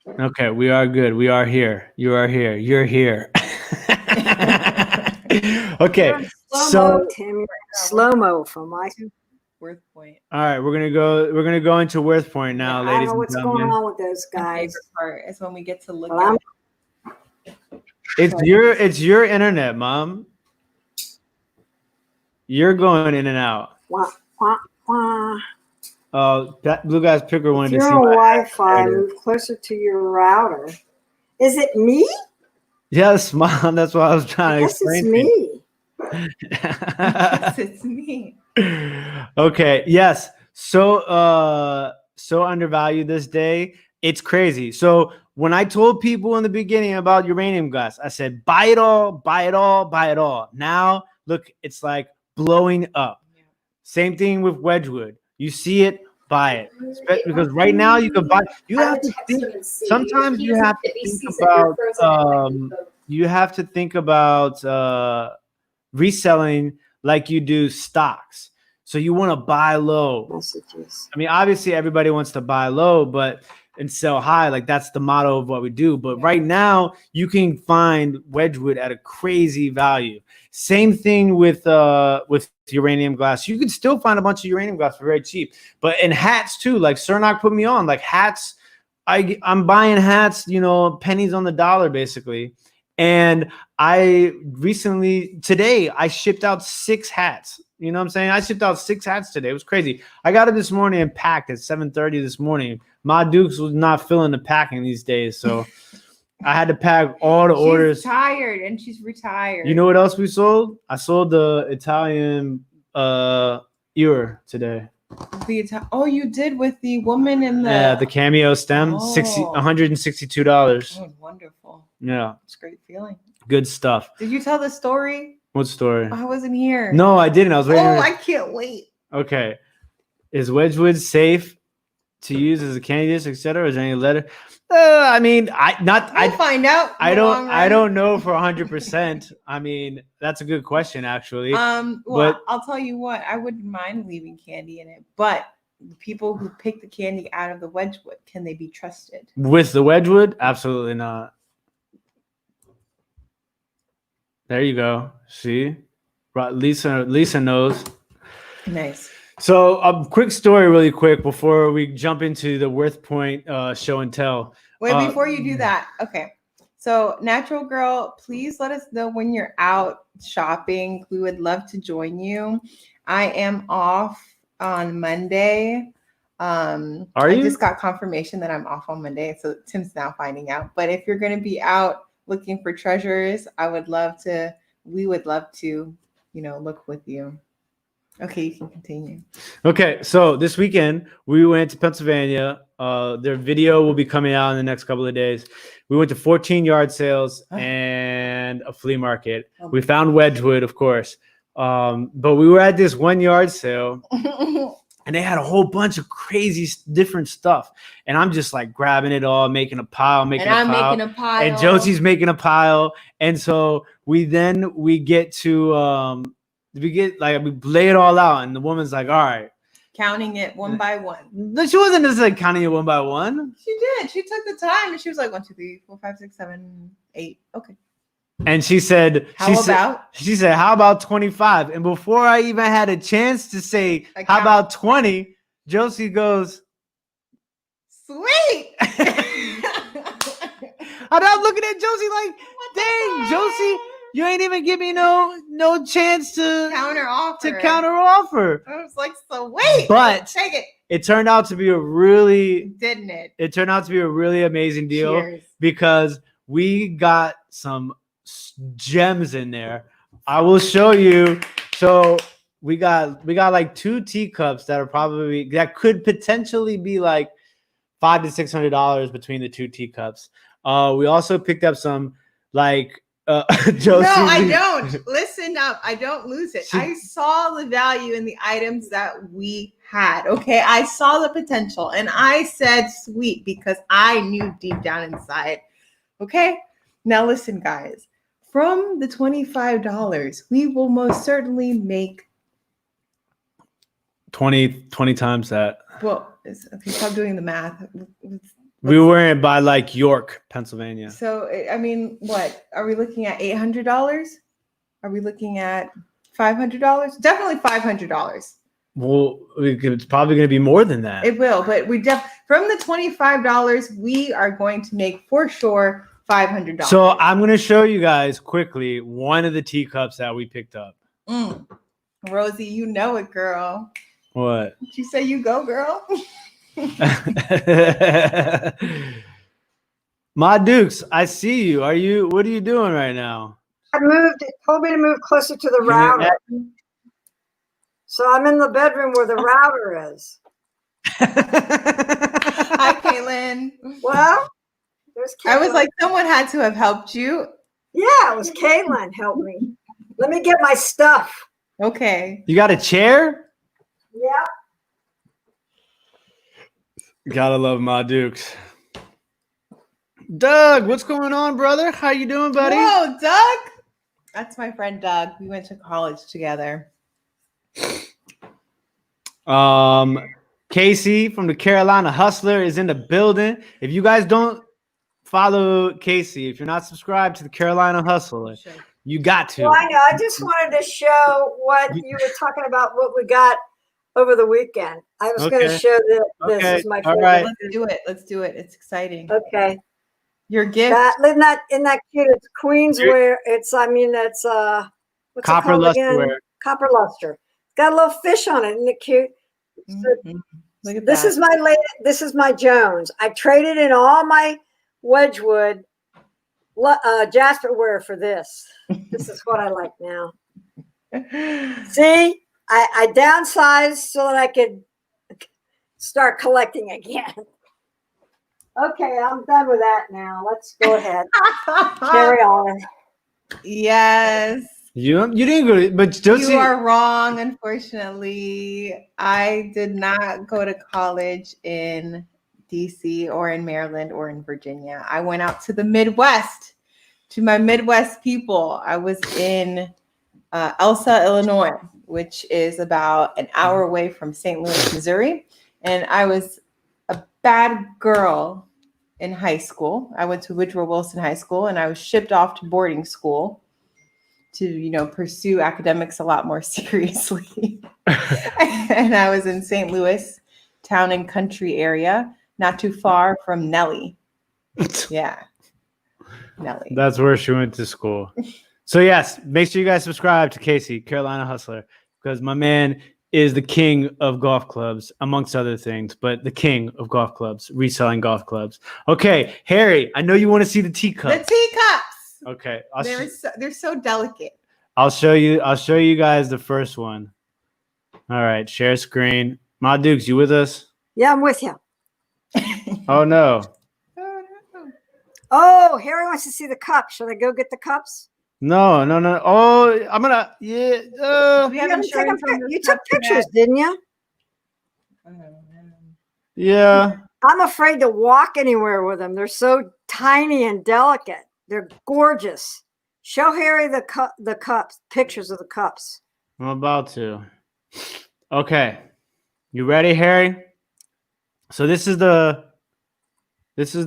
Okay, we are good. We are here. You are here. You're here. Okay, You're in slow-mo, so Tim. You're in slow-mo for my. Worth Point. all right, we're gonna go into Worth Point now, I don't ladies know and what's going gentlemen. on with those My guys. favorite part is when we get to look But at I'm It's your internet, Mom. You're going in and out. wah, wah, wah. That blue guy's picker If wanted to you're see on my Wi-Fi, There it is. move closer to your router. Is it me? Yes, Mom. That's what I was trying I to guess it's explain to you. me. yes, it's me. Okay, yes. So undervalued this day. It's crazy. So when I told people in the beginning about uranium glass, I said buy it all, buy it all, buy it all. Now look, it's like blowing up. Same thing with Wedgwood. You see it, buy it. Because right now you can buy. You have to think. Sometimes you have to think about. You have to think about reselling like you do stocks. So you want to buy low. Messages. I mean, obviously everybody wants to buy low, but and sell high. Like that's the motto of what we do. But right now you can find Wedgwood at a crazy value. Same thing with uranium glass. You can still find a bunch of uranium glass for very cheap. But in hats too, like Cernak put me on. Like hats, I'm buying hats, you know, pennies on the dollar basically. And I recently today I shipped out 6 hats. You know what I'm saying? I shipped out 6 hats today. It was crazy. I got it this morning and packed at 7:30 this morning. My Dukes was not feeling the packing these days, so I had to pack all the orders. She's tired and she's retired. You know what else we sold? I sold the Italian ewer today. Oh, you did with the woman in the cameo stem, $162. Oh, wonderful. Yeah, it's a great feeling. Good stuff. Did you tell the story? What story? I wasn't here. No, I didn't. I was waiting. Oh, I can't wait. Okay, is Wedgwood safe to use as a candy dish, etc.? Is there any letter? I mean, We'll find out. I don't know for 100%. I mean, that's a good question, actually. Well, but I'll tell you what, I wouldn't mind leaving candy in it, but the people who pick the candy out of the Wedgwood, can they be trusted? With the Wedgwood, absolutely not. There you go. See, Lisa knows. Nice. So a quick story really quick before we jump into the Worth Point show and tell. Wait, before you do that. Okay. So Natural Girl, please let us know when you're out shopping. We would love to join you. I am off on Monday. Are you? I just got confirmation that I'm off on Monday. So Tim's now finding out. But if you're going to be out looking for treasures, we would love to, look with you. Okay, you can continue. Okay, so this weekend we went to Pennsylvania. Their video will be coming out in the next couple of days. We went to 14 yard sales and a flea market. We found Wedgwood, of course, but we were at this 1 yard sale, and they had a whole bunch of crazy different stuff. And I'm just like grabbing it all, making a pile, making a pile, and Josie's making a pile. And so we get to we lay it all out, and the woman's like, all right. Counting it one by one. She wasn't just like counting it one by one. She did. She took the time and she was like 1, 2, 3, 4, 5, 6, 7, 8. Okay. And she said, She said, how about 25? And before I even had a chance to say, how about 20? Josie goes, sweet. And I'm looking at Josie like, dang, Josie, you ain't even give me no chance to counter offer. I was like, so wait, but take it. It turned out to be a really It turned out to be a really amazing deal. Cheers. Because we got some gems in there. I will show you. So we got like 2 teacups that could potentially be like $500 to $600 between the 2 teacups. We also picked up some like Josie. No, I don't. Listen up. I don't lose it. I saw the value in the items that we had. Okay. I saw the potential and I said sweet because I knew deep down inside. Okay. Now listen, guys, from the $25, we will most certainly make 20 times that. Well, okay, stop doing the math. We were by like York, Pennsylvania. So, I mean, what are we looking at? $800? Are we looking at $500? Definitely $500. Well, it's probably going to be more than that. It will, but from the $25, we are going to make for sure $500. So I'm going to show you guys quickly one of the teacups that we picked up. Rosie, you know it, girl. What? Did you say you go, girl? Ma Dukes, I see you. What are you doing right now? It told me to move closer to the router. So I'm in the bedroom where the router is. Hi, Caitlin. Well, there's Caitlin. I was like, someone had to have helped you. Yeah, it was Caitlin helped me. Let me get my stuff. Okay. You got a chair? Yeah. Gotta love Ma Dukes. Doug, what's going on, brother? How you doing, buddy? Whoa, Doug. That's my friend Doug. We went to college together. Casey from the Carolina Hustler is in the building. If you guys don't follow Casey, if you're not subscribed to the Carolina Hustler, you got to. Well, I know. I just wanted to show what you were talking about, what we got over the weekend. I was going to show this is my favorite. All right. Let's do it. It's exciting. Okay. Your gift. Isn't that cute? It's Queensware. It's what's Copper it called luster again? ware. Copper luster. It's got a little fish on it. Isn't it cute? So Look at this that. is my latest. This is my Jones. I traded in all my Wedgwood Jasperware for this. This is what I like now. See, I downsized so that I could start collecting again. Okay, I'm done with that now. Let's go ahead. Carry on. Yes. You didn't go, but Josie, You are wrong, unfortunately. I did not go to college in DC or in Maryland or in Virginia. I went out to the Midwest, to my Midwest people. I was in Elsa, Illinois, which is about an hour away from St. Louis, Missouri. And I was a bad girl in high school. I went to Woodrow Wilson High School, and I was shipped off to boarding school to, pursue academics a lot more seriously. And I was in St. Louis, town and country area, not too far from Nellie. Yeah. Nellie. that's where she went to school. So yes, make sure you guys subscribe to Casey, Carolina Hustler, because my man is the king of golf clubs, amongst other things, but the king of golf clubs, reselling golf clubs. Okay, Harry, I know you want to see the teacups. The teacups. Okay, They're so delicate. I'll show you guys the first one. All right, share screen. Ma Dukes, you with us? Yeah, I'm with you. Oh no. Oh, Harry wants to see the cups. Should I go get the cups? No. Oh, I'm gonna We haven't shown You took pictures, didn't you? yeah. I'm afraid to walk anywhere with them. They're so tiny and delicate. They're gorgeous. Show Harry the cups, pictures of the cups. I'm about to. Okay. You ready, Harry? So this is the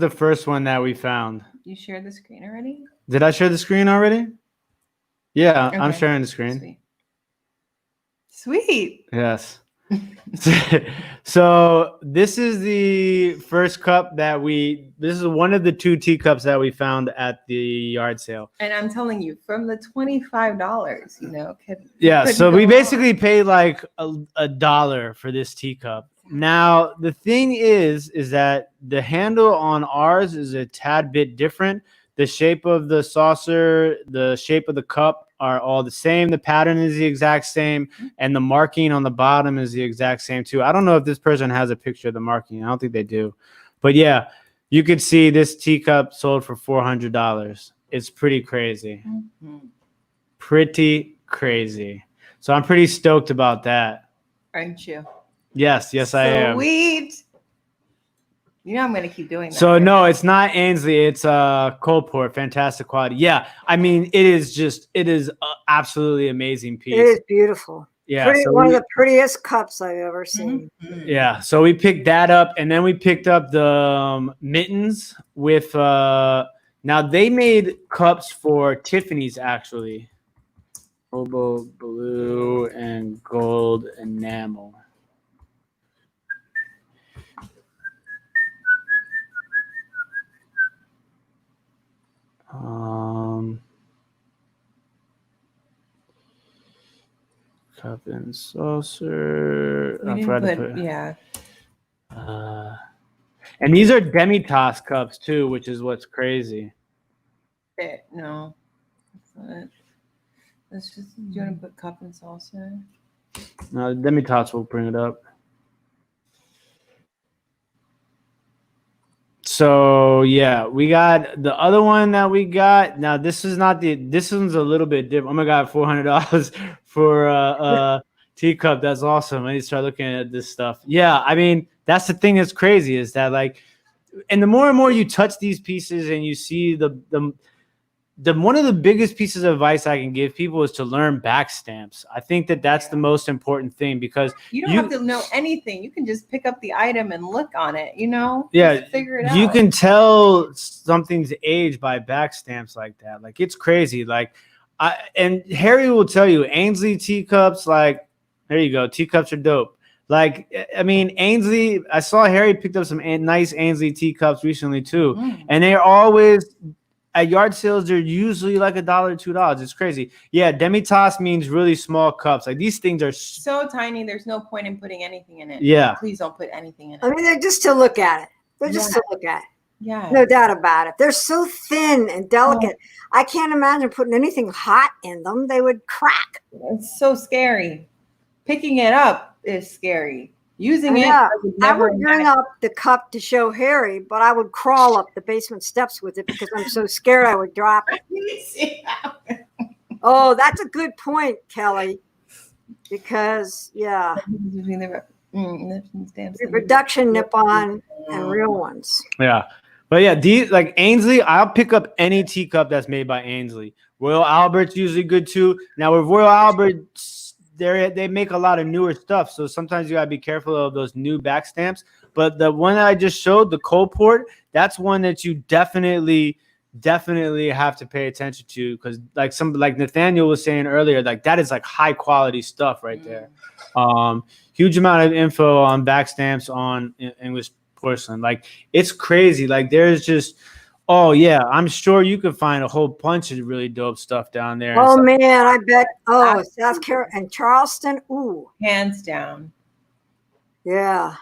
first one that we found. You shared the screen already? Did I share the screen already? Yeah, Okay. I'm sharing the screen. Sweet. Yes. So this is the first cup this is one of the two teacups that we found at the yard sale. And I'm telling you, from the $25, Yeah, couldn't so go we wrong. basically paid like a dollar for this teacup. Now, the thing is that the handle on ours is a tad bit different. The shape of the saucer, the shape of the cup are all the same. The pattern is the exact same. And the marking on the bottom is the exact same too. I don't know if this person has a picture of the marking. I don't think they do. But yeah, you could see this teacup sold for $400. It's pretty crazy. Pretty crazy. So I'm pretty stoked about that. Aren't you? Yes, I am. Sweet. I'm going to keep doing that. So right no, now. it's not Ainsley. It's Coldport. Fantastic quality. Yeah, I mean, it is absolutely amazing piece. It is beautiful. Yeah, so one of the prettiest cups I've ever seen. yeah, so we picked that up, and then we picked up the mittens with. Now they made cups for Tiffany's actually. Hobo blue and gold enamel. Cup and saucer. We didn't put, yeah. And these are demi-tasse cups too, which is what's crazy. No, that's not it. Let's just. Do you want to put cup and salsa? No, the demi-tasse will bring it up. So yeah, we got the other one that we got. Now this is not this one's a little bit different. Oh my god, $400 for a teacup. That's awesome. I need to start looking at this stuff. Yeah, I mean that's the thing that's crazy is that like, and the more and more you touch these pieces and you see the one of the biggest pieces of advice I can give people is to learn back stamps. I think that that's the most important thing because you don't have to know anything. You can just pick up the item and look on it, Yeah. Just figure it out. You can tell something's age by back stamps like that. Like it's crazy. Like and Harry will tell you Ainsley teacups, like there you go. Teacups are dope. Like, I mean, Ainsley, I saw Harry picked up some nice Ainsley teacups recently too. And they're always at yard sales, they're usually like $1, $2. It's crazy. Yeah, demi-tasse means really small cups. Like these things are so tiny. There's no point in putting anything in it. Yeah. Please don't put anything in it. I mean, they're just to look at it. They're just to look at it. Yeah. No doubt about it. They're so thin and delicate. I can't imagine putting anything hot in them. They would crack. It's so scary. Picking it up is scary. Using it, I would bring up the cup to show Harry, but I would crawl up the basement steps with it because I'm so scared I would drop it. Oh, that's a good point, Kelly. Because the reduction nip-on and real ones. Yeah, but yeah, these like Ainsley, I'll pick up any teacup that's made by Ainsley. Royal Albert's usually good too. Now with Royal Albert, they make a lot of newer stuff, so sometimes you gotta be careful of those new back stamps. But the one that I just showed, the Coldport, that's one that you definitely have to pay attention to because like Nathaniel was saying earlier, like that is like high quality stuff right there. Huge amount of info on back stamps on English porcelain. Like it's crazy. Like there's just I'm sure you could find a whole bunch of really dope stuff down there. Oh man, I bet. Oh, South Carolina and Charleston. Ooh, hands down. Yeah.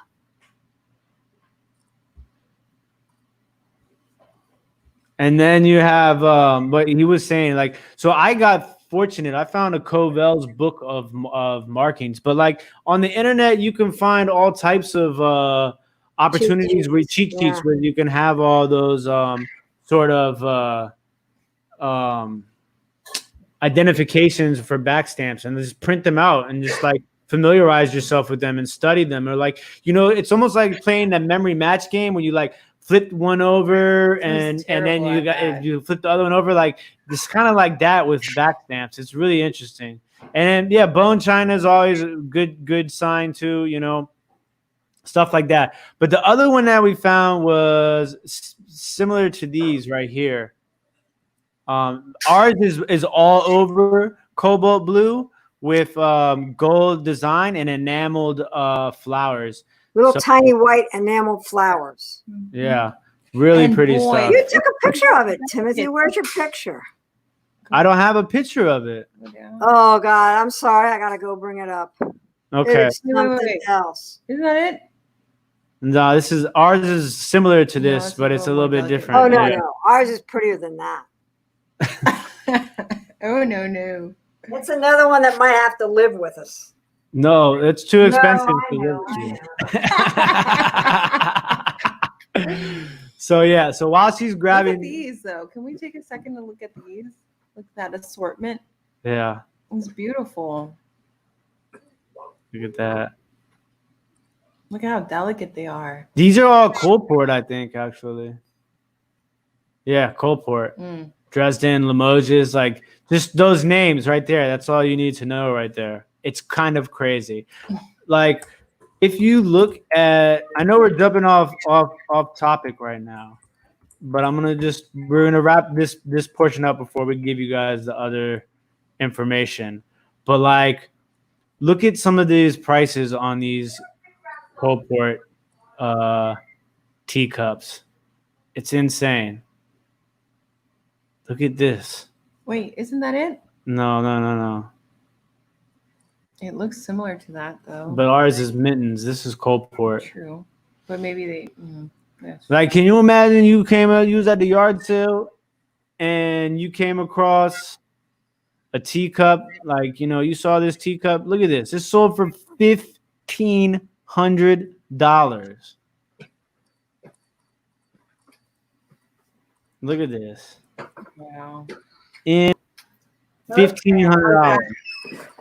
And then you have, but he was saying like, so I got fortunate. I found a Covell's book of markings, but like on the internet, you can find all types of opportunities where cheat sheets where you can have all those sort of identifications for back stamps and just print them out and just like familiarize yourself with them and study them. Or like, it's almost like playing that memory match game when you like flip one over and then you flip the other one over. Like it's kind of like that with back stamps. It's really interesting. And then, bone china is always a good sign too, stuff like that. But the other one that we found was similar to these right here. Ours is all over cobalt blue with gold design and enameled flowers. Little tiny white enameled flowers. Yeah, really pretty stuff. You took a picture of it, Timothy. Where's your picture? I don't have a picture of it. Oh God, I'm sorry. I gotta go bring it up. Okay. It's something else. Isn't that it? No, ours is similar to this, but it's a little bit different. Oh no, ours is prettier than that. Oh no. It's another one that might have to live with us. No, it's too expensive to live. So while she's grabbing look at these though, can we take a second to look at these? Look at that assortment. Yeah. It's beautiful. Look at that. Look at how delicate they are. These are all Coldport, I think, actually. Yeah, Coldport. Dresden, Limoges, like just those names right there. That's all you need to know right there. It's kind of crazy. Like, if you look at, I know we're jumping off topic right now, but we're gonna wrap this portion up before we give you guys the other information. But like, look at some of these prices on these Coldport teacups. It's insane. Look at this. Wait, isn't that it? No. It looks similar to that though. But ours is mittens. This is Coldport. True, but maybe they. Yes. Like, can you imagine you was at the yard sale and you came across a teacup? Like, you saw this teacup. Look at this. It's sold for $1,500. Look at this. Wow. In $1,500.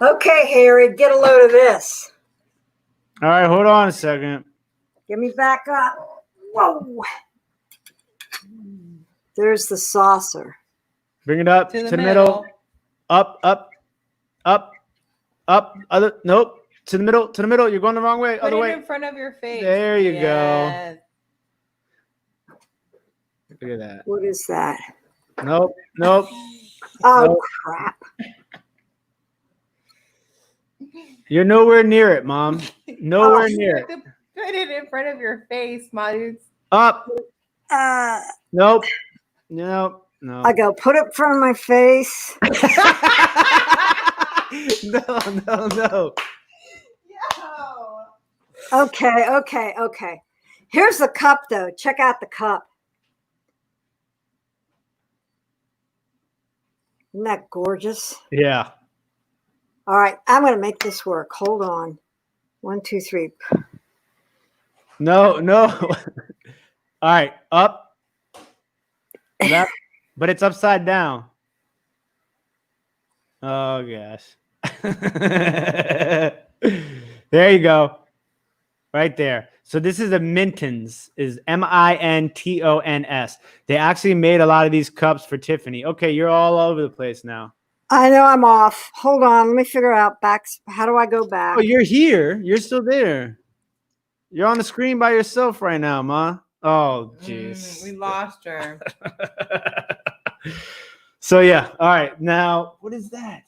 Okay, Harry, get a load of this. All right, hold on a second. Get me back up. Whoa. There's the saucer. Bring it up To to the the middle. middle. Up. Nope. To the middle. You're going the wrong way. Put Other it way. in front of your face. There you Yes. go. Look at that. What is that? Nope. Oh, Nope. crap. You're nowhere near it, Mom. Nowhere You near have it. to put it in front of your face, Maddie. Up. Uh, Nope. No. I go, put it in front of my face. No. Okay. Here's the cup, though. Check out the cup. Isn't that gorgeous? Yeah. All right, I'm going to make this work. Hold on. 1, 2, 3. No. All right. Up. Left. But it's upside down. Oh, gosh. There you go. Right there. So this is a Mintons, is Mintons. They actually made a lot of these cups for Tiffany. Okay, you're all over the place now. I know I'm off. Hold on. Let me figure out back. How do I go back? Oh, you're here. You're still there. You're on the screen by yourself right now, Ma. Oh, jeez. We lost her. So, yeah. All right. Now, what is that?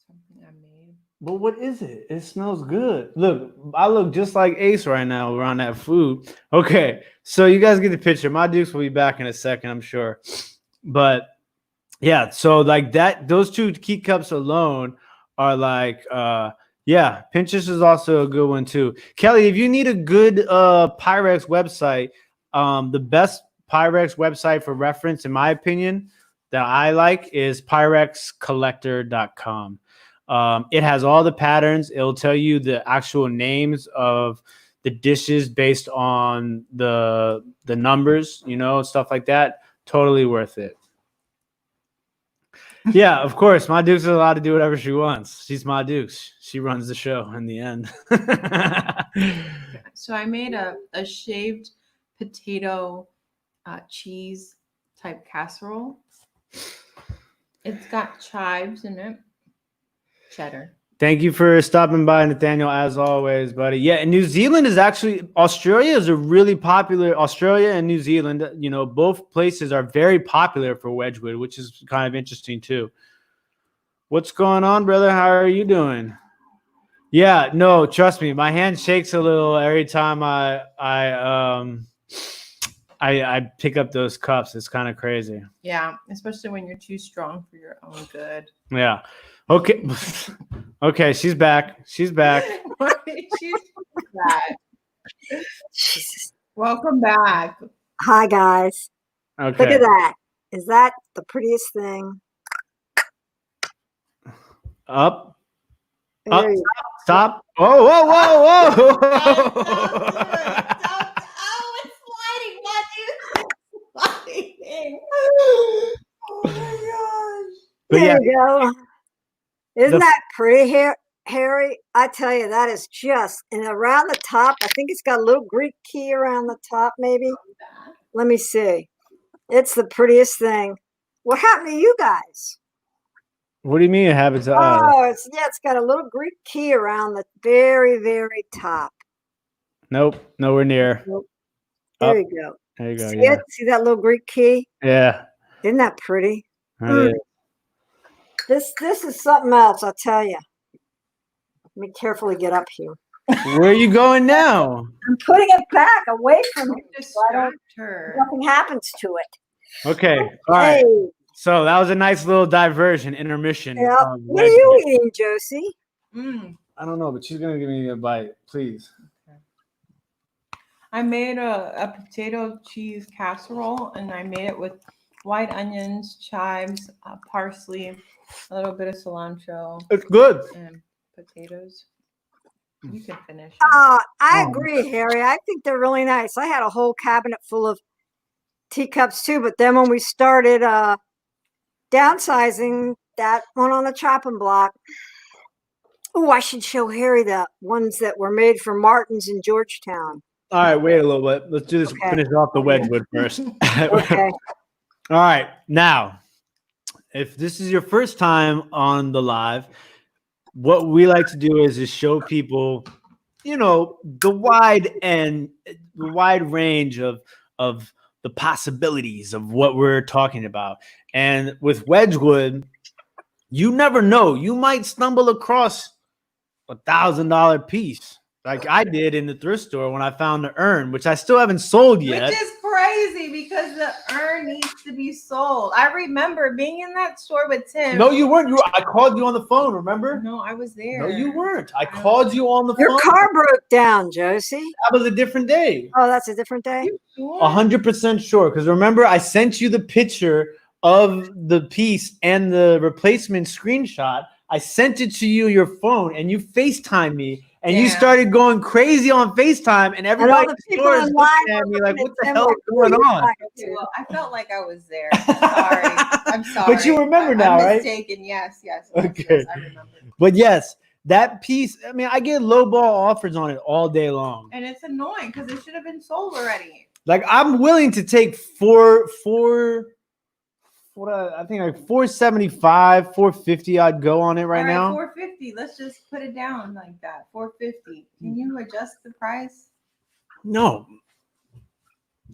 Something I made. But what is it? It smells good. Look, I look just like Ace right now around that food. Okay. So, you guys get the picture. My Dukes will be back in a second, I'm sure. But, yeah. So, like that, those two key cups alone are like, yeah, Pinterest is also a good one too. Kelly, if you need a good Pyrex website, the best Pyrex website for reference, in my opinion, that I like is pyrexcollector.com. It has all the patterns. It'll tell you the actual names of the dishes based on the numbers, stuff like that. Totally worth it. Yeah, of course. My Dukes is allowed to do whatever she wants. She's my Dukes. She runs the show in the end. So I made a shaved potato cheese type casserole. It's got chives in it. Cheddar. Thank you for stopping by, Nathaniel, as always, buddy. Yeah, and New Zealand is actually, Australia is a really popular, Australia and New Zealand, both places are very popular for Wedgwood, which is kind of interesting too. What's going on, brother? How are you doing? Yeah, no, trust me, my hand shakes a little every time I pick up those cups. It's kind of crazy. Yeah, especially when you're too strong for your own good. Yeah. Okay. Okay, she's back. She's back. Jesus. Welcome back. Hi, guys. Okay. Look at that. Is that the prettiest thing? Up. There you Stop. Oh, whoa. Oh, it's sliding. Oh my gosh. But There yeah, you go. Isn't that pretty, Harry? I tell you, that is just, and around the top, I think it's got a little Greek key around the top, maybe. Let me see. It's the prettiest thing. What happened to you guys? What do you mean it happens to us? Oh, it's got a little Greek key around the very, very top. Nope, nowhere near. Nope. Up, There you go. there you go. See Yeah, it? See that little Greek key? yeah. Isn't that pretty? That is. This is something else, I'll tell you. Let me carefully get up here. Where are you going now? I'm putting it back away from you. Just So I don't, her. nothing happens to it. Okay, all right. Hey, So that was a nice little diversion, intermission. yeah. of What are Wedgwood. you eating, Josie? I don't know, but she's gonna give me a bite, please. I made a potato cheese casserole, and I made it with white onions, chives, parsley, a little bit of cilantro, It's good. and potatoes. You can finish. I Oh. agree, Harry. I think they're really nice. I had a whole cabinet full of teacups too, but then when we started downsizing, that one on the chopping block. Oh, I should show Harry the ones that were made for Martin's in Georgetown. All right, wait a little bit. Let's do this. Okay. Finish off the Wedgwood first. Okay. All right, now, if this is your first time on the live, what we like to do is show people, the wide range of the possibilities of what we're talking about. And with Wedgwood, you never know. You might stumble across $1,000 piece, like I did in the thrift store when I found the urn, which I still haven't sold yet. Which is crazy because the urn needs to be sold. I remember being in that store with Tim. No, you weren't. I called you on the phone, remember? No, I was there. No, you weren't. I called you on the phone. Your car broke down, Josie. That was a different day. Oh, that's a different day? 100% sure. Because remember, I sent you the picture of the piece and the replacement screenshot. I sent it to you, your phone, and you FaceTime me. And you started going crazy on FaceTime, and everybody in the store is looking at me like, what the hell is going on? Well, I felt like I was there. Sorry. I'm sorry. But you remember now, I'm right? mistaken. Yes. Okay. Yes, I remember. But yes, that piece, I mean, I get lowball offers on it all day long. And it's annoying because it should have been sold already. Like, I'm willing to take I think like 475, 450 I'd go on it right now. 450. Let's just put it down like that. 450. Can you adjust the price? No.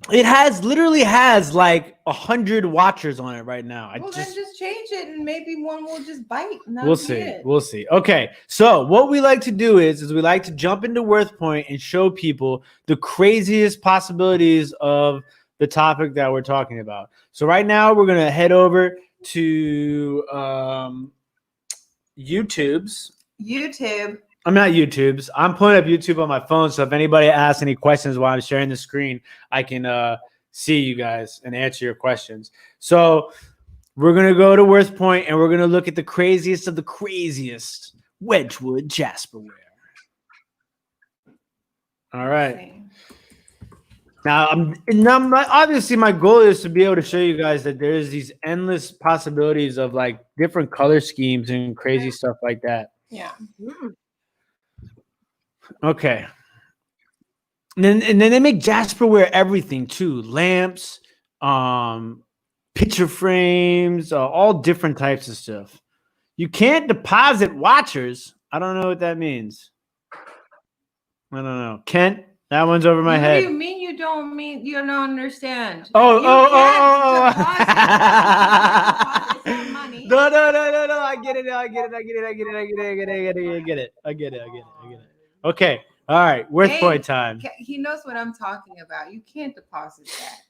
It literally has like 100 watchers on it right now. Then just change it and maybe one will just bite. And We'll see. We'll see. Okay. So what we like to do is we like to jump into Worth Point and show people the craziest possibilities of the topic that we're talking about. So right now we're going to head over to YouTube's. I'm not YouTube's. I'm pulling up YouTube on my phone. So if anybody asks any questions while I'm sharing the screen, I can see you guys and answer your questions. So we're going to go to Worth Point and we're going to look at the craziest of the craziest Wedgwood Jasperware. All right. Now, obviously my goal is to be able to show you guys that there's these endless possibilities of like different color schemes and crazy stuff like that. Yeah. Okay. And then they make Jasperware everything too. Lamps, picture frames, all different types of stuff. You can't deposit watchers. I don't know what that means. I don't know. Kent, that one's over my head. What do you mean you don't understand? Oh. Money. No. I get it. Okay. All right. Worth Point time. He knows what I'm talking about. You can't deposit that.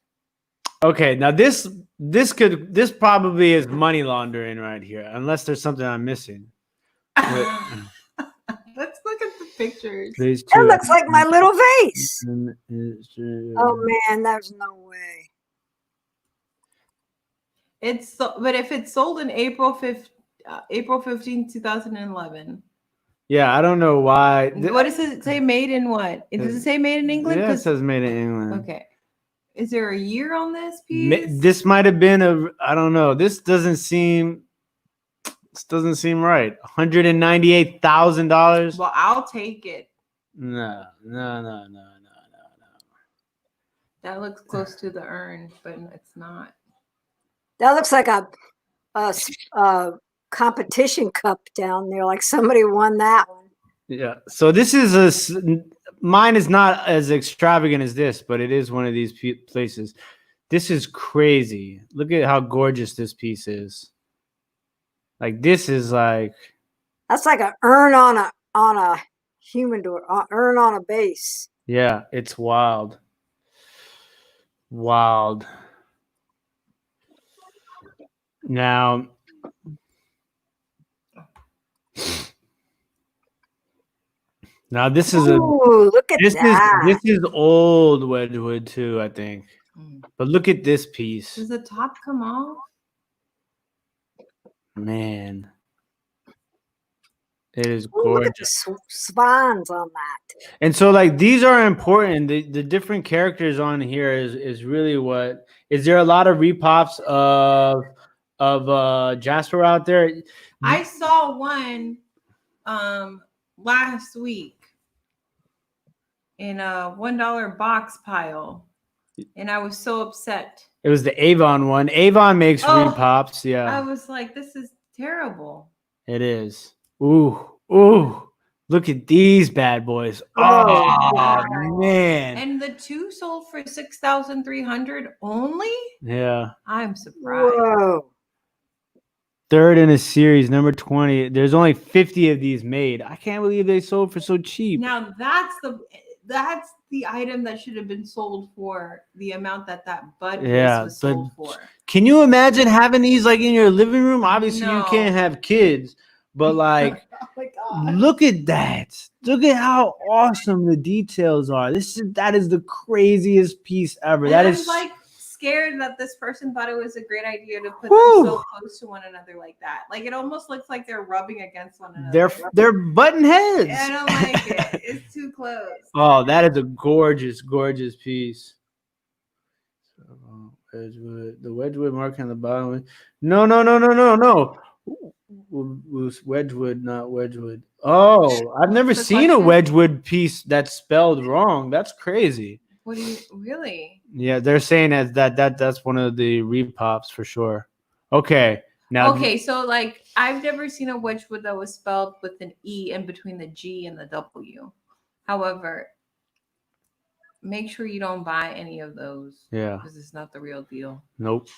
Okay. Now this probably is money laundering right here, unless there's something I'm missing. Let's look at the pictures. It looks like my little vase. Oh man, there's no way. But if it's sold in April 15, 2011. Yeah, I don't know why. What does it say? Made in what? Does it say made in England? Yeah, it says made in England. Okay. Is there a year on this piece? This might have been I don't know. This doesn't seem right. $198,000. Well, I'll take it. No. That looks close to the urn, but it's not. That looks like a competition cup down there, like somebody won that one. Yeah. So this is mine is not as extravagant as this, but it is one of these places. This is crazy. Look at how gorgeous this piece is. Like this is like That's like an urn on a humidor, urn on a base. yeah, it's wild. Wild. Now this is Ooh, look at that. This is old Wedgwood too, I think. But look at this piece. Does the top come off? Man. It is Ooh, look at gorgeous. the swans on that. And so like these are important. The different characters on here is really what is there a lot of repops of Jasper out there? I saw one last week in a $1 box pile, and I was so upset. It was the Avon one. Avon makes repops. Yeah. I was like, this is terrible. It is. Ooh. Look at these bad boys. Oh man. And the two sold for $6,300 only? Yeah. I'm surprised. Whoa. Third in a series, number 20. There's only 50 of these made. I can't believe they sold for so cheap. Now that's the item that should have been sold for the amount that bud was sold for. Can you imagine having these like in your living room? Obviously, you can't have kids, but like, oh my God. Look at that! Look at how awesome the details are. That is the craziest piece ever. And I'm like scared that this person thought it was a great idea to put them so close to one another like that. Like it almost looks like they're rubbing against one another. They're button heads. I don't like it. It's too close. Oh, that is a gorgeous, gorgeous piece. Wedgwood, the Wedgwood mark on the bottom. No. Wedgwood, not Wedgwood. Oh, I've never seen a Wedgwood piece that's spelled wrong. That's crazy. What do you really? Yeah, they're saying that's one of the repops for sure. Okay. Now so like I've never seen a Wedgwood that was spelled with an E in between the G and the W. However, make sure you don't buy any of those. Yeah. Because it's not the real deal. Nope.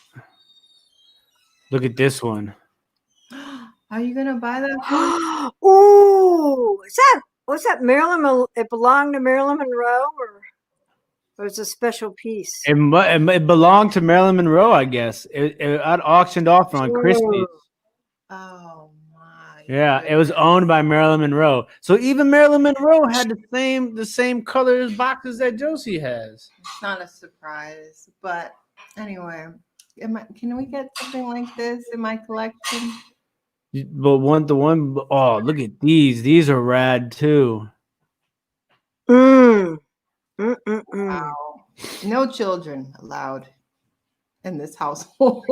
Look at this one. Are you gonna buy that? Ooh, was that Marilyn? It belonged to Marilyn Monroe, or it was a special piece? It belonged to Marilyn Monroe, I guess. It got auctioned off on Christie's. Oh my! Yeah, it was owned by Marilyn Monroe. So even Marilyn Monroe had the same colors boxes that Josie has. It's not a surprise, but anyway, can we get something like this in my collection? But look at these. These are rad too. Wow. No children allowed in this household.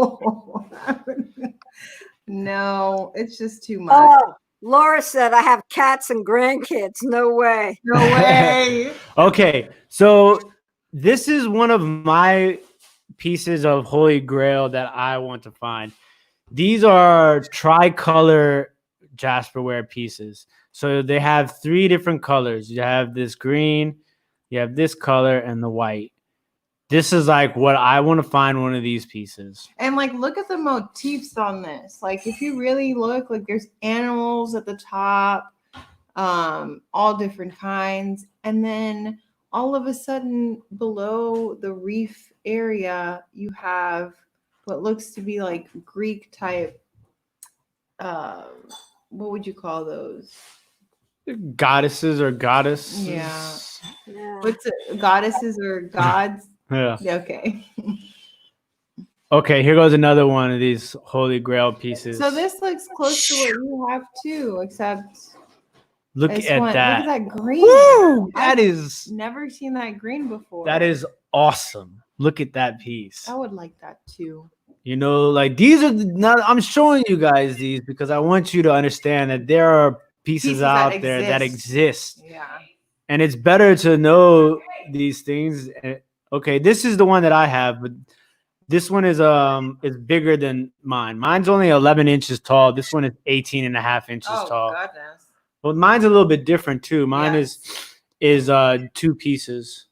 No, it's just too much. Oh, Laura said I have cats and grandkids. No way. No way. Okay, so this is one of my pieces of Holy Grail that I want to find. These are tricolor Jasperware pieces. So they have 3 different colors. You have this green, you have this color, and the white. This is like what I want to find one of these pieces. And like, look at the motifs on this. Like, if you really look, like there's animals at the top, all different kinds. And then all of a sudden below the reef area, you have what looks to be like Greek type, what would you call those? Goddesses or goddess? Yeah. What's it? Goddesses or gods? Yeah. Okay. Okay, here goes another one of these Holy Grail pieces. So this looks close to what you have too, except look at that. Look at that green. Woo! That is never seen that green before. That is awesome. Look at that piece. I would like that too. You know, like these are I'm showing you guys these because I want you to understand that there are pieces out there that exist. Yeah. And it's better to know these things. Okay, this is the one that I have, but This one is bigger than mine. Mine's only 11 inches tall. This one is 18 and a half inches Oh tall. goodness. Well, mine's a little bit different too. Mine Yes. is 2 pieces.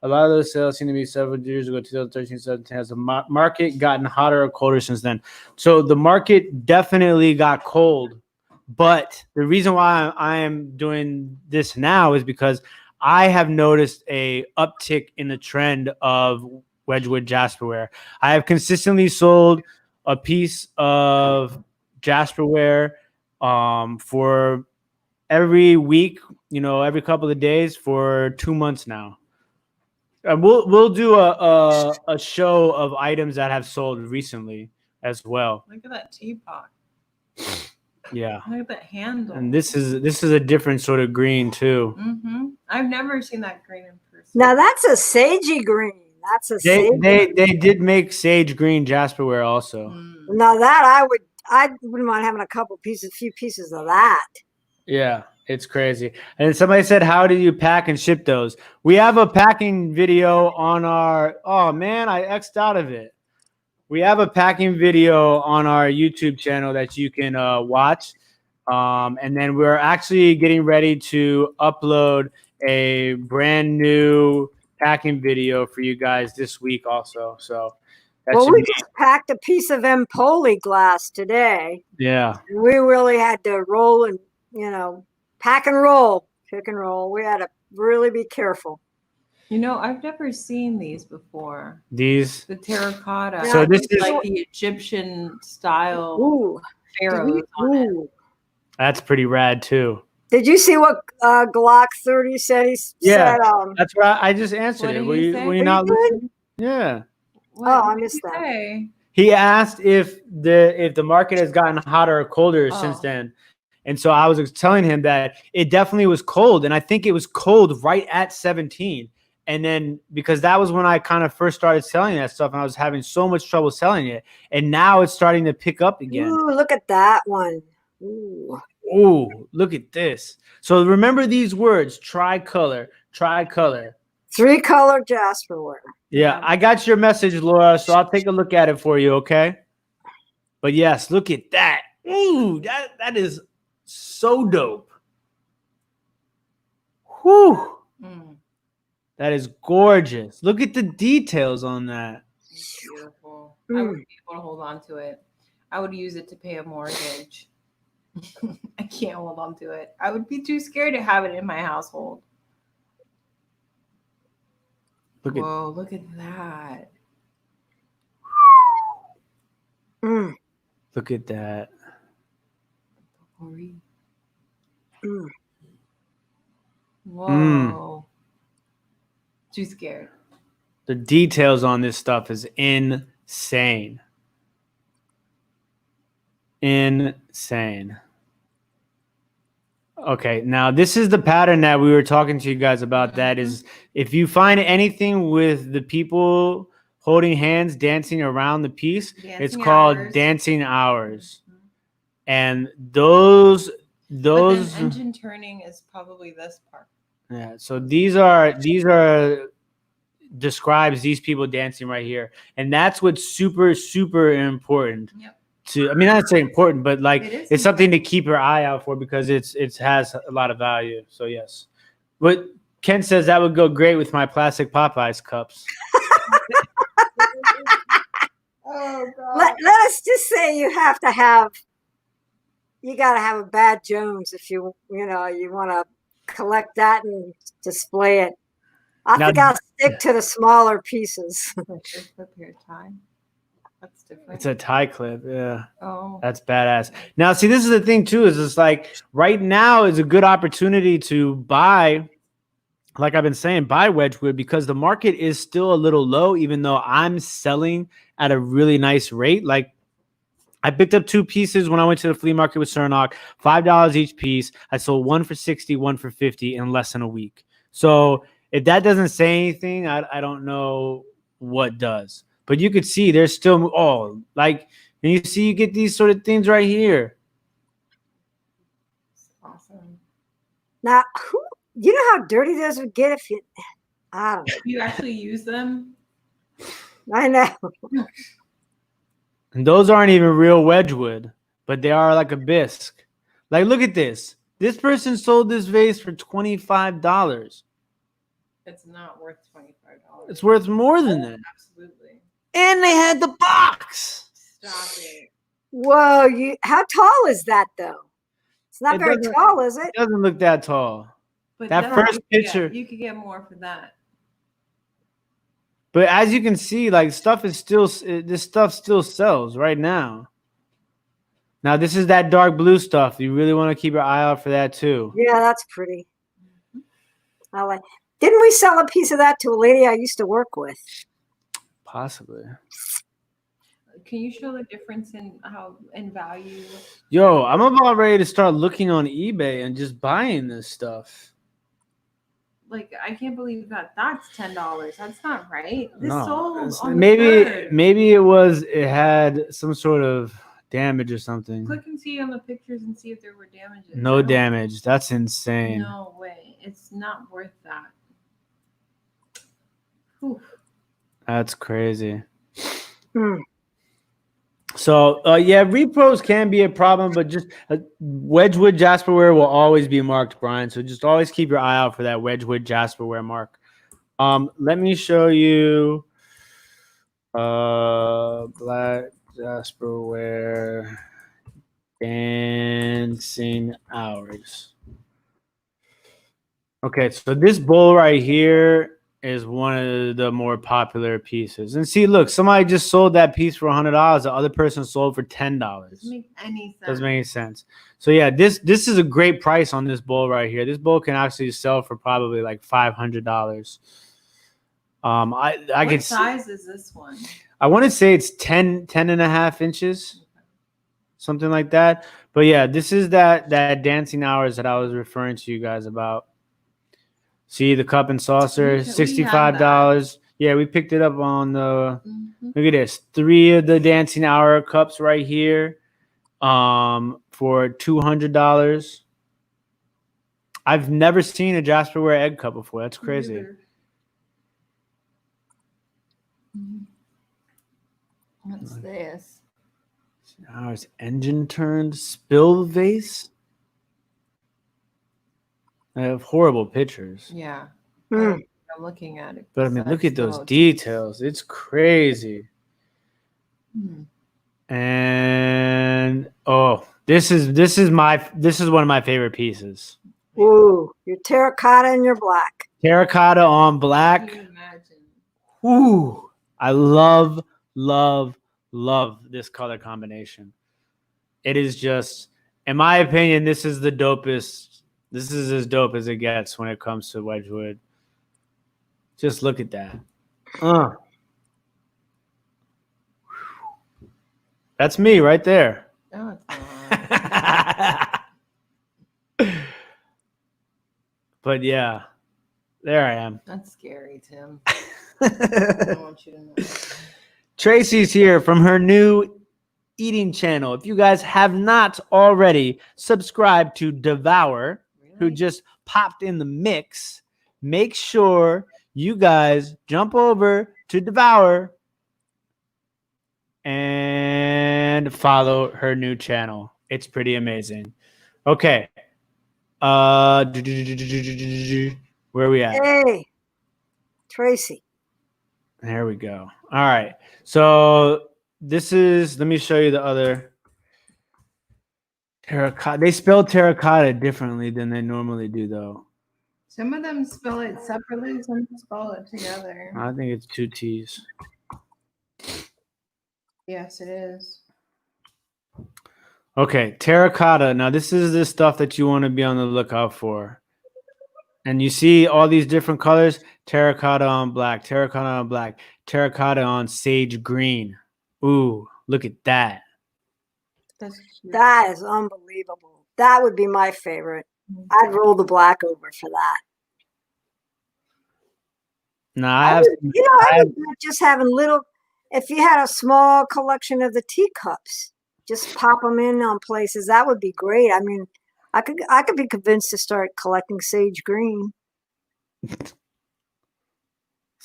A lot of those sales seem to be several years ago, 2013, 17. Has the market gotten hotter or colder since then? So the market definitely got cold. But the reason why I am doing this now is because I have noticed a uptick in the trend of Wedgwood Jasperware. I have consistently sold a piece of Jasperware for every week, every couple of days for 2 months now. We'll do a show of items that have sold recently as well. Look at that teapot. Yeah. Look at that handle. And this is a different sort of green too. Mm-hmm. I've never seen that green in person. Now that's a sagey green. That's a They did make sage green Jasperware also. Now that I wouldn't mind having a few pieces of that. Yeah, it's crazy. And somebody said, how do you pack and ship those? We have a packing video on our, oh man, I X'd out of it. We have a packing video on our YouTube channel that you can watch. And then we're actually getting ready to upload a brand new packing video for you guys this week also. So well, we just packed a piece of Empoli glass today. Yeah. We really had to roll and, pack and roll, pick and roll. We had to really be careful. I've never seen these before. These? The terracotta. So this is like the Egyptian style pharaohs on it. That's pretty rad too. Did you see what Glock 30 said? He said, that's what I just answered it. Were you not listening? Yeah. I missed that. Say? He asked if the market has gotten hotter or colder since then. And so I was telling him that it definitely was cold. And I think it was cold right at 17. And then because that was when I kind of first started selling that stuff and I was having so much trouble selling it. And now it's starting to pick up again. Ooh, look at that one. Ooh. Ooh, look at this. So remember these words, tricolor. 3-color Jasperware. Yeah, I got your message, Laura. So I'll take a look at it for you, okay? But yes, look at that. Ooh, that is so dope. Whew. That is gorgeous. Look at the details on that. It's beautiful. I wouldn't be able to hold on to it. I would use it to pay a mortgage. I can't hold on to it. I would be too scared to have it in my household. Look at that. Look at that. Whoa. Too scared. The details on this stuff is insane. Insane. Okay, now this is the pattern that we were talking to you guys about. That is, if you find anything with the people holding hands, dancing around the piece, it's called dancing hours. And those But then engine turning is probably this part. Yeah, so these are describes these people dancing right here. And that's what's super, super important. Yep. Not say important, but like it's something to keep your eye out for because it has a lot of value. So yes. But Ken says that would go great with my plastic Popeyes cups. Oh God. Let us just say you got to have a Bad Jones if you want to collect that and display it. I think I'll stick to the smaller pieces. That's different. It's a tie clip, yeah. Oh, that's badass. Now, see, this is the thing too. Is it's like right now is a good opportunity to buy, like I've been saying, buy Wedgwood because the market is still a little low, even though I'm selling at a really nice rate. Like I picked up 2 pieces when I went to the flea market with Cernock, $5 each piece. I sold one for 60, one for 50 in less than a week. So if that doesn't say anything, I don't know what does. But you could see there's still, and you see you get these sort of things right here. Awesome. Now, you know how dirty those would get if I don't know. You actually use them? I know. And those aren't even real Wedgwood, but they are like a bisque. Like, look at this. This person sold this vase for $25. It's not worth $25. It's worth more than that. Absolutely. And they had the box. Stop it. Whoa, how tall is that though? It's not It very doesn't- tall, is it? It doesn't look that tall. But That first picture. you could get more for that. But as you can see, like this stuff still sells right now. Now this is that dark blue stuff. You really want to keep your eye out for that too. Yeah, that's pretty. I like. Didn't we sell a piece of that to a lady I used to work with? Possibly. Can you show the difference in value? Yo, I'm about ready to start looking on eBay and just buying this stuff. Like, I can't believe that's $10. That's not right. This No, sold it's- on the maybe 3rd. it had some sort of damage or something. Click and see on the pictures and see if there were damages. No damage. That's insane. No way. It's not worth that. Whew. That's crazy. Hmm. So, yeah, repros can be a problem, but just Wedgwood Jasperware will always be marked, Brian. So just always keep your eye out for that Wedgwood Jasperware mark. Let me show you black Jasperware dancing hours. Okay, so this bowl right here is one of the more popular pieces. And see, look, somebody just sold that piece for $100. The other person sold for $10. Doesn't make any sense. Doesn't make any sense. So yeah, this is a great price on this bowl right here. This bowl can actually sell for probably like $500. I What could size is this one? I want to say it's 10 and a half inches, something like that. But yeah, this is that dancing hours that I was referring to you guys about. See the cup and saucer, $65. Yeah, we picked it up on the. Mm-hmm. Look at this, 3 of the dancing hour cups right here, for $200. I've never seen a Jasperware egg cup before. That's crazy. What's this? Hours engine turned spill vase. I have horrible pictures. Yeah. Hmm. I'm looking at it. But I mean, look at those details. It's crazy. And this is one of my favorite pieces. Ooh, your terracotta and your black. Terracotta on black. Can you imagine? Ooh, I love this color combination. It is just, in my opinion, this is the dopest. This is as dope as it gets when it comes to Wedgwood. Just look at that. That's me right there. No, it's not. But yeah, there I am. That's scary, Tim. I don't want you to know. Tracy's here from her new eating channel. If you guys have not already subscribed to Devour, who just popped in the mix, make sure you guys jump over to Devour and follow her new channel. It's pretty amazing. Okay. Where are we at? Hey, Tracy. There we go. All right. So this is, let me show you the other terracotta. They spell terracotta differently than they normally do, though. Some of them spell it separately, some spell it together. I think it's 2 T's. Yes, it is. Okay, terracotta. Now, this is the stuff that you want to be on the lookout for. And you see all these different colors: terracotta on black, terracotta on black, terracotta on sage green. Ooh, look at that. That's cute. That is unbelievable. That would be my favorite. I'd roll the black over for that. Now, I would just having little, if you had a small collection of the teacups, just pop them in on places. That would be great. I mean, I could be convinced to start collecting sage green.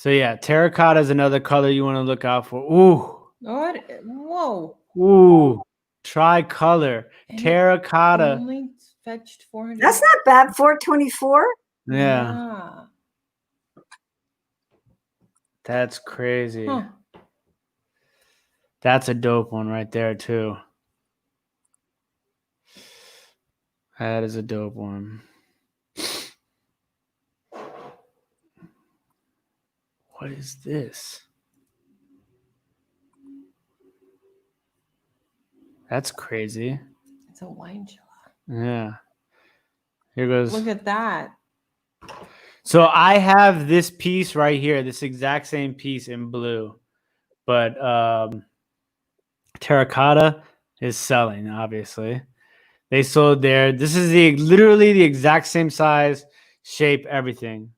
So yeah, terracotta is another color you want to look out for. Ooh, What? Whoa. ooh, tricolor, And it terracotta. only fetched 400. That's not bad. 424. Yeah, that's crazy. Huh. That's a dope one right there too. That is a dope one. What is this? That's crazy. It's a wine chiller. Yeah. Here goes. Look at that. So I have this piece right here, this exact same piece in blue, but terracotta is selling. Obviously, they sold there. This is literally the exact same size, shape, everything.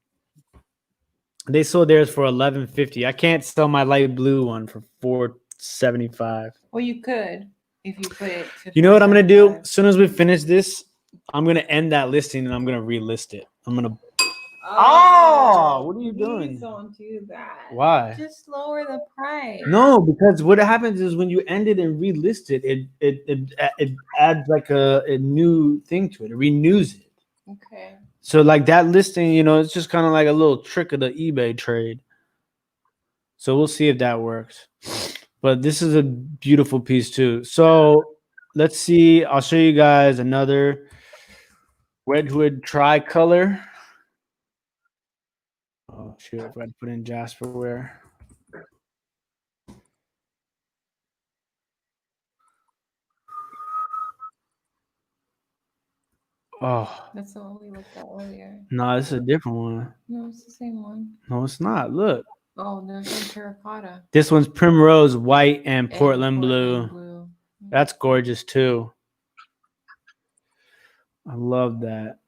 They sold theirs for $11.50. I can't sell my light blue one for $4.75. Well, you could if you put it to You know what I'm gonna do? 475. As soon as we finish this, I'm gonna end that listing and I'm gonna relist it. I'm gonna. Oh, what are you doing? Please don't do that. Why? Just lower the price. No, because what happens is when you end it and relist it, it adds like a new thing to it. It renews it. Okay. So like that listing, it's just kind of like a little trick of the eBay trade. So we'll see if that works. But this is a beautiful piece too. So let's see. I'll show you guys another Wedgwood tricolor. Oh shoot! If I put in Jasperware. Oh, That's the one we looked at earlier. no, this is a different one. No, it's the same one. No, it's not. Look. Oh, there's some terracotta. This one's primrose white and And Portland blue. That's gorgeous too. I love that.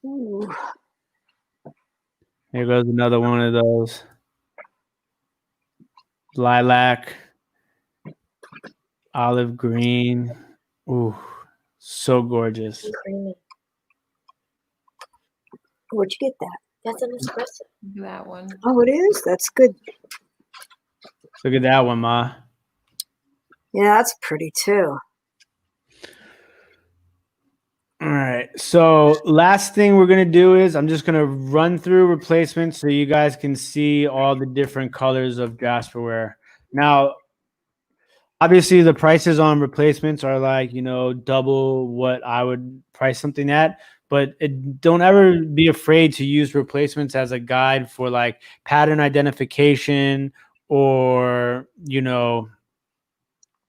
Ooh. Here goes another one of those. Lilac, olive green. Ooh, so gorgeous. Creamy. Where'd you get that? That's an espresso. Look at that one. Oh, it is? That's good. Look at that one, Ma. Yeah, that's pretty too. All right. So last thing we're going to do is I'm just going to run through replacements so you guys can see all the different colors of Jasperware. Now, obviously the prices on replacements are like, double what I would price something at, but don't ever be afraid to use replacements as a guide for like pattern identification or,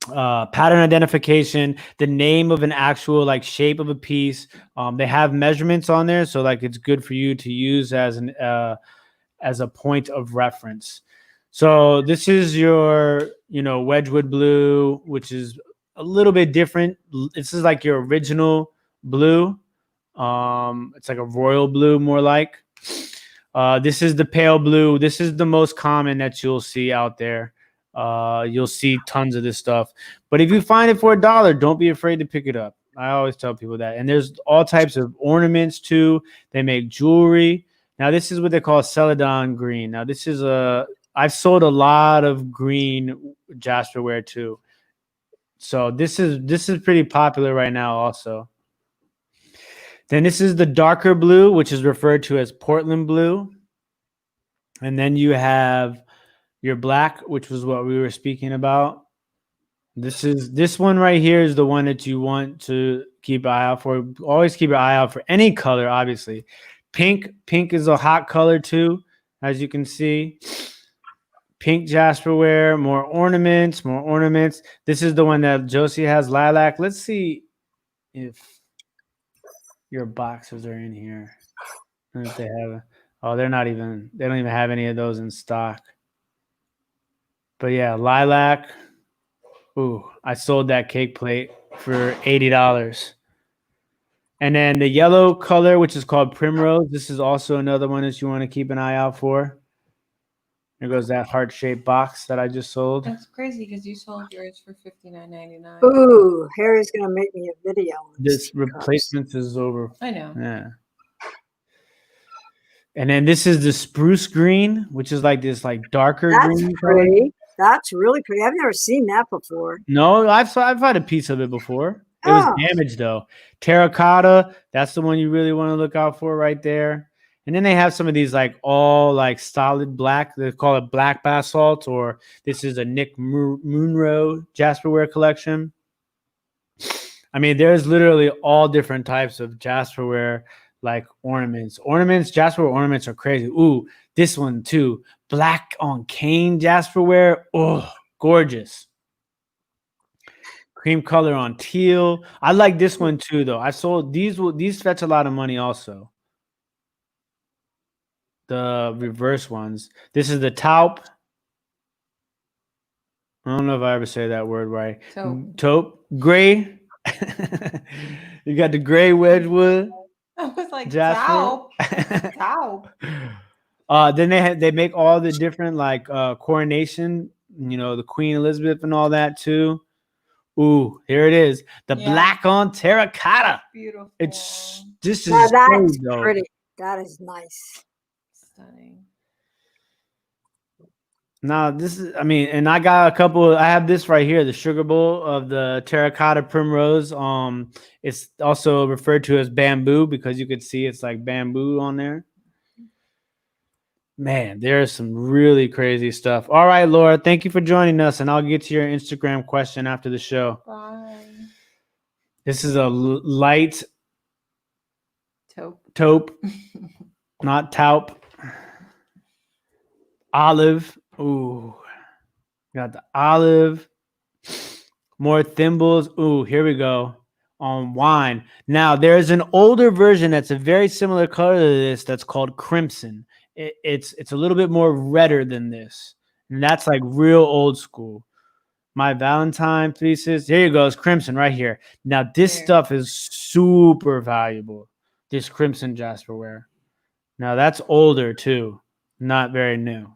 pattern identification, the name of an actual like shape of a piece. They have measurements on there, so like it's good for you to use as a point of reference. So this is your Wedgwood blue, which is a little bit different. This is like your original blue. It's like a royal blue, more like. This is the pale blue. This is the most common that you'll see out there. You'll see tons of this stuff, but if you find it for $1, don't be afraid to pick it up. I always tell people that. And there's all types of ornaments too. They make jewelry. Now this is what they call celadon green. Now this is I've sold a lot of green Jasperware too. So this is pretty popular right now also. Then this is the darker blue, which is referred to as Portland blue. And then you have your black, which was what we were speaking about. This one right here is the one that you want to keep an eye out for. Always keep your eye out for any color, obviously. Pink is a hot color too, as you can see. Pink Jasperware, more ornaments. This is the one that Josie has, lilac. Let's see if your boxes are in here. And if they have, oh, they don't even have any of those in stock. But yeah, lilac. Ooh, I sold that cake plate for $80. And then the yellow color, which is called primrose. This is also another one that you want to keep an eye out for. There goes that heart-shaped box that I just sold. That's crazy because you sold yours for $59.99. Ooh, Harry's gonna make me a video. This replacement is over. I know. Yeah. And then this is the spruce green, which is like this like darker That's green color. pretty. That's really pretty. I've never seen that before. No, I've had a piece of it before. It was Oh, damaged though. Terracotta, that's the one you really want to look out for right there. And then they have some of these like all like solid black. They call it black basalt, or this is a Nick Munro Jasperware collection. I mean, there's literally all different types of Jasperware like ornaments. Jasperware ornaments are crazy. Ooh, this one too. Black on cane Jasperware. Oh, gorgeous. Cream color on teal. I like this one too, though. I sold these fetch a lot of money also. The reverse ones. This is the taupe. I don't know if I ever say that word right. Taupe. Gray. You got the gray Wedgwood. I was like, Jasper. taupe. Then they make all the different like coronation, the Queen Elizabeth and all that too. Ooh, here it is. The black on terracotta. Beautiful. that's so pretty. That is nice. Stunning. Now and I got a couple. I have this right here, the sugar bowl of the terracotta primrose. It's also referred to as bamboo because you could see it's like bamboo on there. Man, there's some really crazy stuff. All right, Laura, thank you for joining us, and I'll get to your Instagram question after the show. Bye. This is a light taupe, not taupe. Olive. Ooh, got the olive. More thimbles. Ooh, here we go. On wine. Now, there's an older version that's a very similar color to this that's called crimson. It's a little bit more redder than this. And that's like real old school. My Valentine pieces. Here you go. It's crimson right here. Now, this stuff is super valuable. This crimson Jasperware. Now, that's older too. Not very new.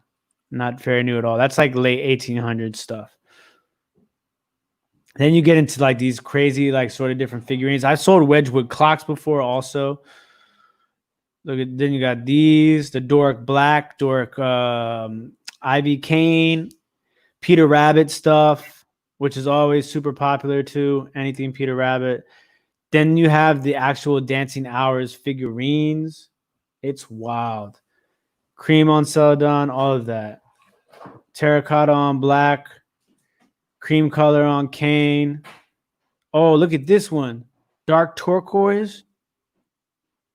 Not very new at all. That's like late 1800s stuff. Then you get into like these crazy, like sort of different figurines. I've sold Wedgwood clocks before also. Then you got these, the Doric Black, Doric Ivy Cane, Peter Rabbit stuff, which is always super popular too. Anything Peter Rabbit. Then you have the actual Dancing Hours figurines. It's wild. Cream on Celadon, all of that. Terracotta on black. Cream color on cane. Oh, look at this one. Dark turquoise.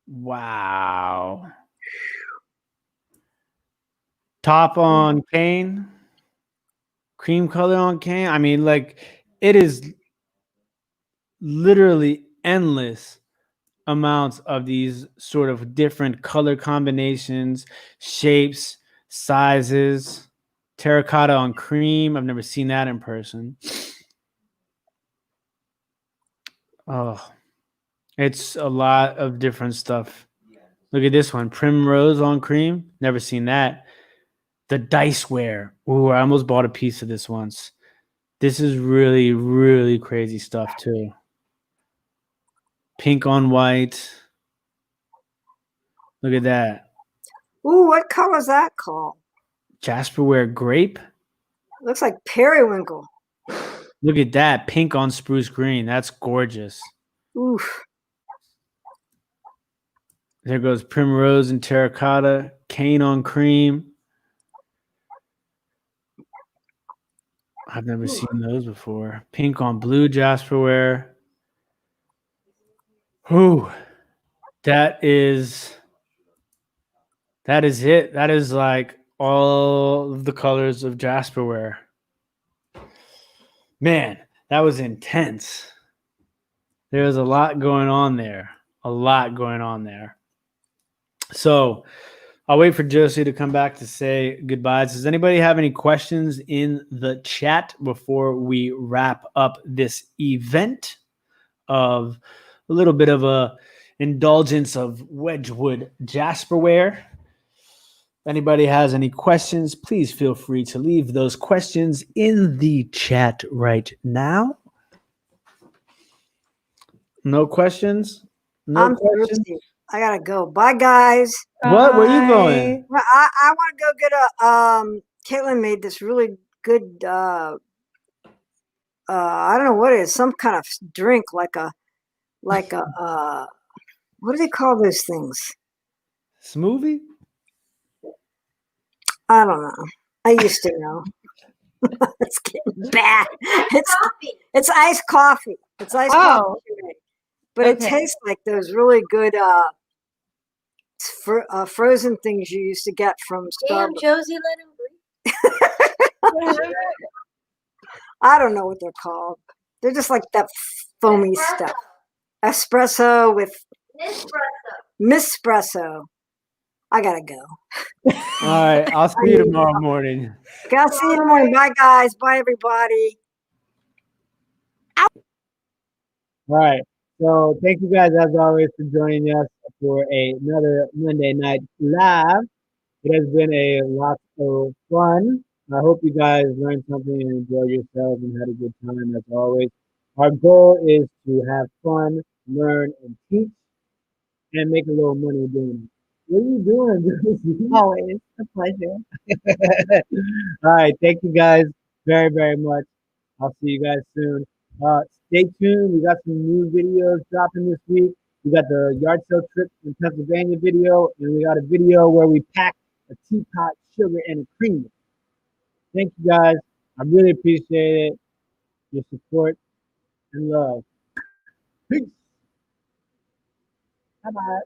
Wow. Top on cane. Cream color on cane. I mean, like, it is literally endless amounts of these sort of different color combinations, shapes, sizes. Terracotta on cream. I've never seen that in person. Oh, it's a lot of different stuff. Look at this one. Primrose on cream. Never seen that. The Diceware. Ooh, I almost bought a piece of this once. This is really, really crazy stuff too. Pink on white. Look at that. Ooh, what color is that called? Jasperware grape. Looks like periwinkle. Look at that. Pink on spruce green. That's gorgeous. Oof. There goes primrose and terracotta. Cane on cream. I've never seen those before. Pink on blue Jasperware. Ooh. That is it. That is like all of the colors of Jasperware. Man, that was intense. There's a lot going on there. So I'll wait for Josie to come back to say goodbyes. Does anybody have any questions in the chat before we wrap up this event of a little bit of a indulgence of Wedgwood Jasperware? If anybody has any questions, please feel free to leave those questions in the chat right now. No questions? No questions? I gotta go. Bye, guys. What? Where you going? Well, I want to go get a. Caitlin made this really good. I don't know what it is. Some kind of drink, like a. What do they call those things? Smoothie? I don't know. I used to know. It's getting bad. It's iced coffee. It's iced coffee. But it tastes like those really good frozen things you used to get from Starbucks. Damn, Josie, let him breathe. I don't know what they're called. They're just like that foamy stuff. Espresso with Mispresso. I gotta go. All right. I'll see you tomorrow morning. I'll see you in the morning. Bye, guys. Bye, everybody. All right. So thank you guys, as always, for joining us for another Monday Night Live. It has been a lot of fun. I hope you guys learned something and enjoyed yourselves and had a good time, as always. Our goal is to have fun, learn, and teach, and make a little money doing it. What are you doing, Josie? Always a pleasure. All right. Thank you guys very, very much. I'll see you guys soon. Stay tuned. We got some new videos dropping this week. We got the yard sale trip in Pennsylvania video, and we got a video where we pack a teapot, sugar, and a creamer. Thank you guys. I really appreciate it. Your support and love. Peace. Bye-bye.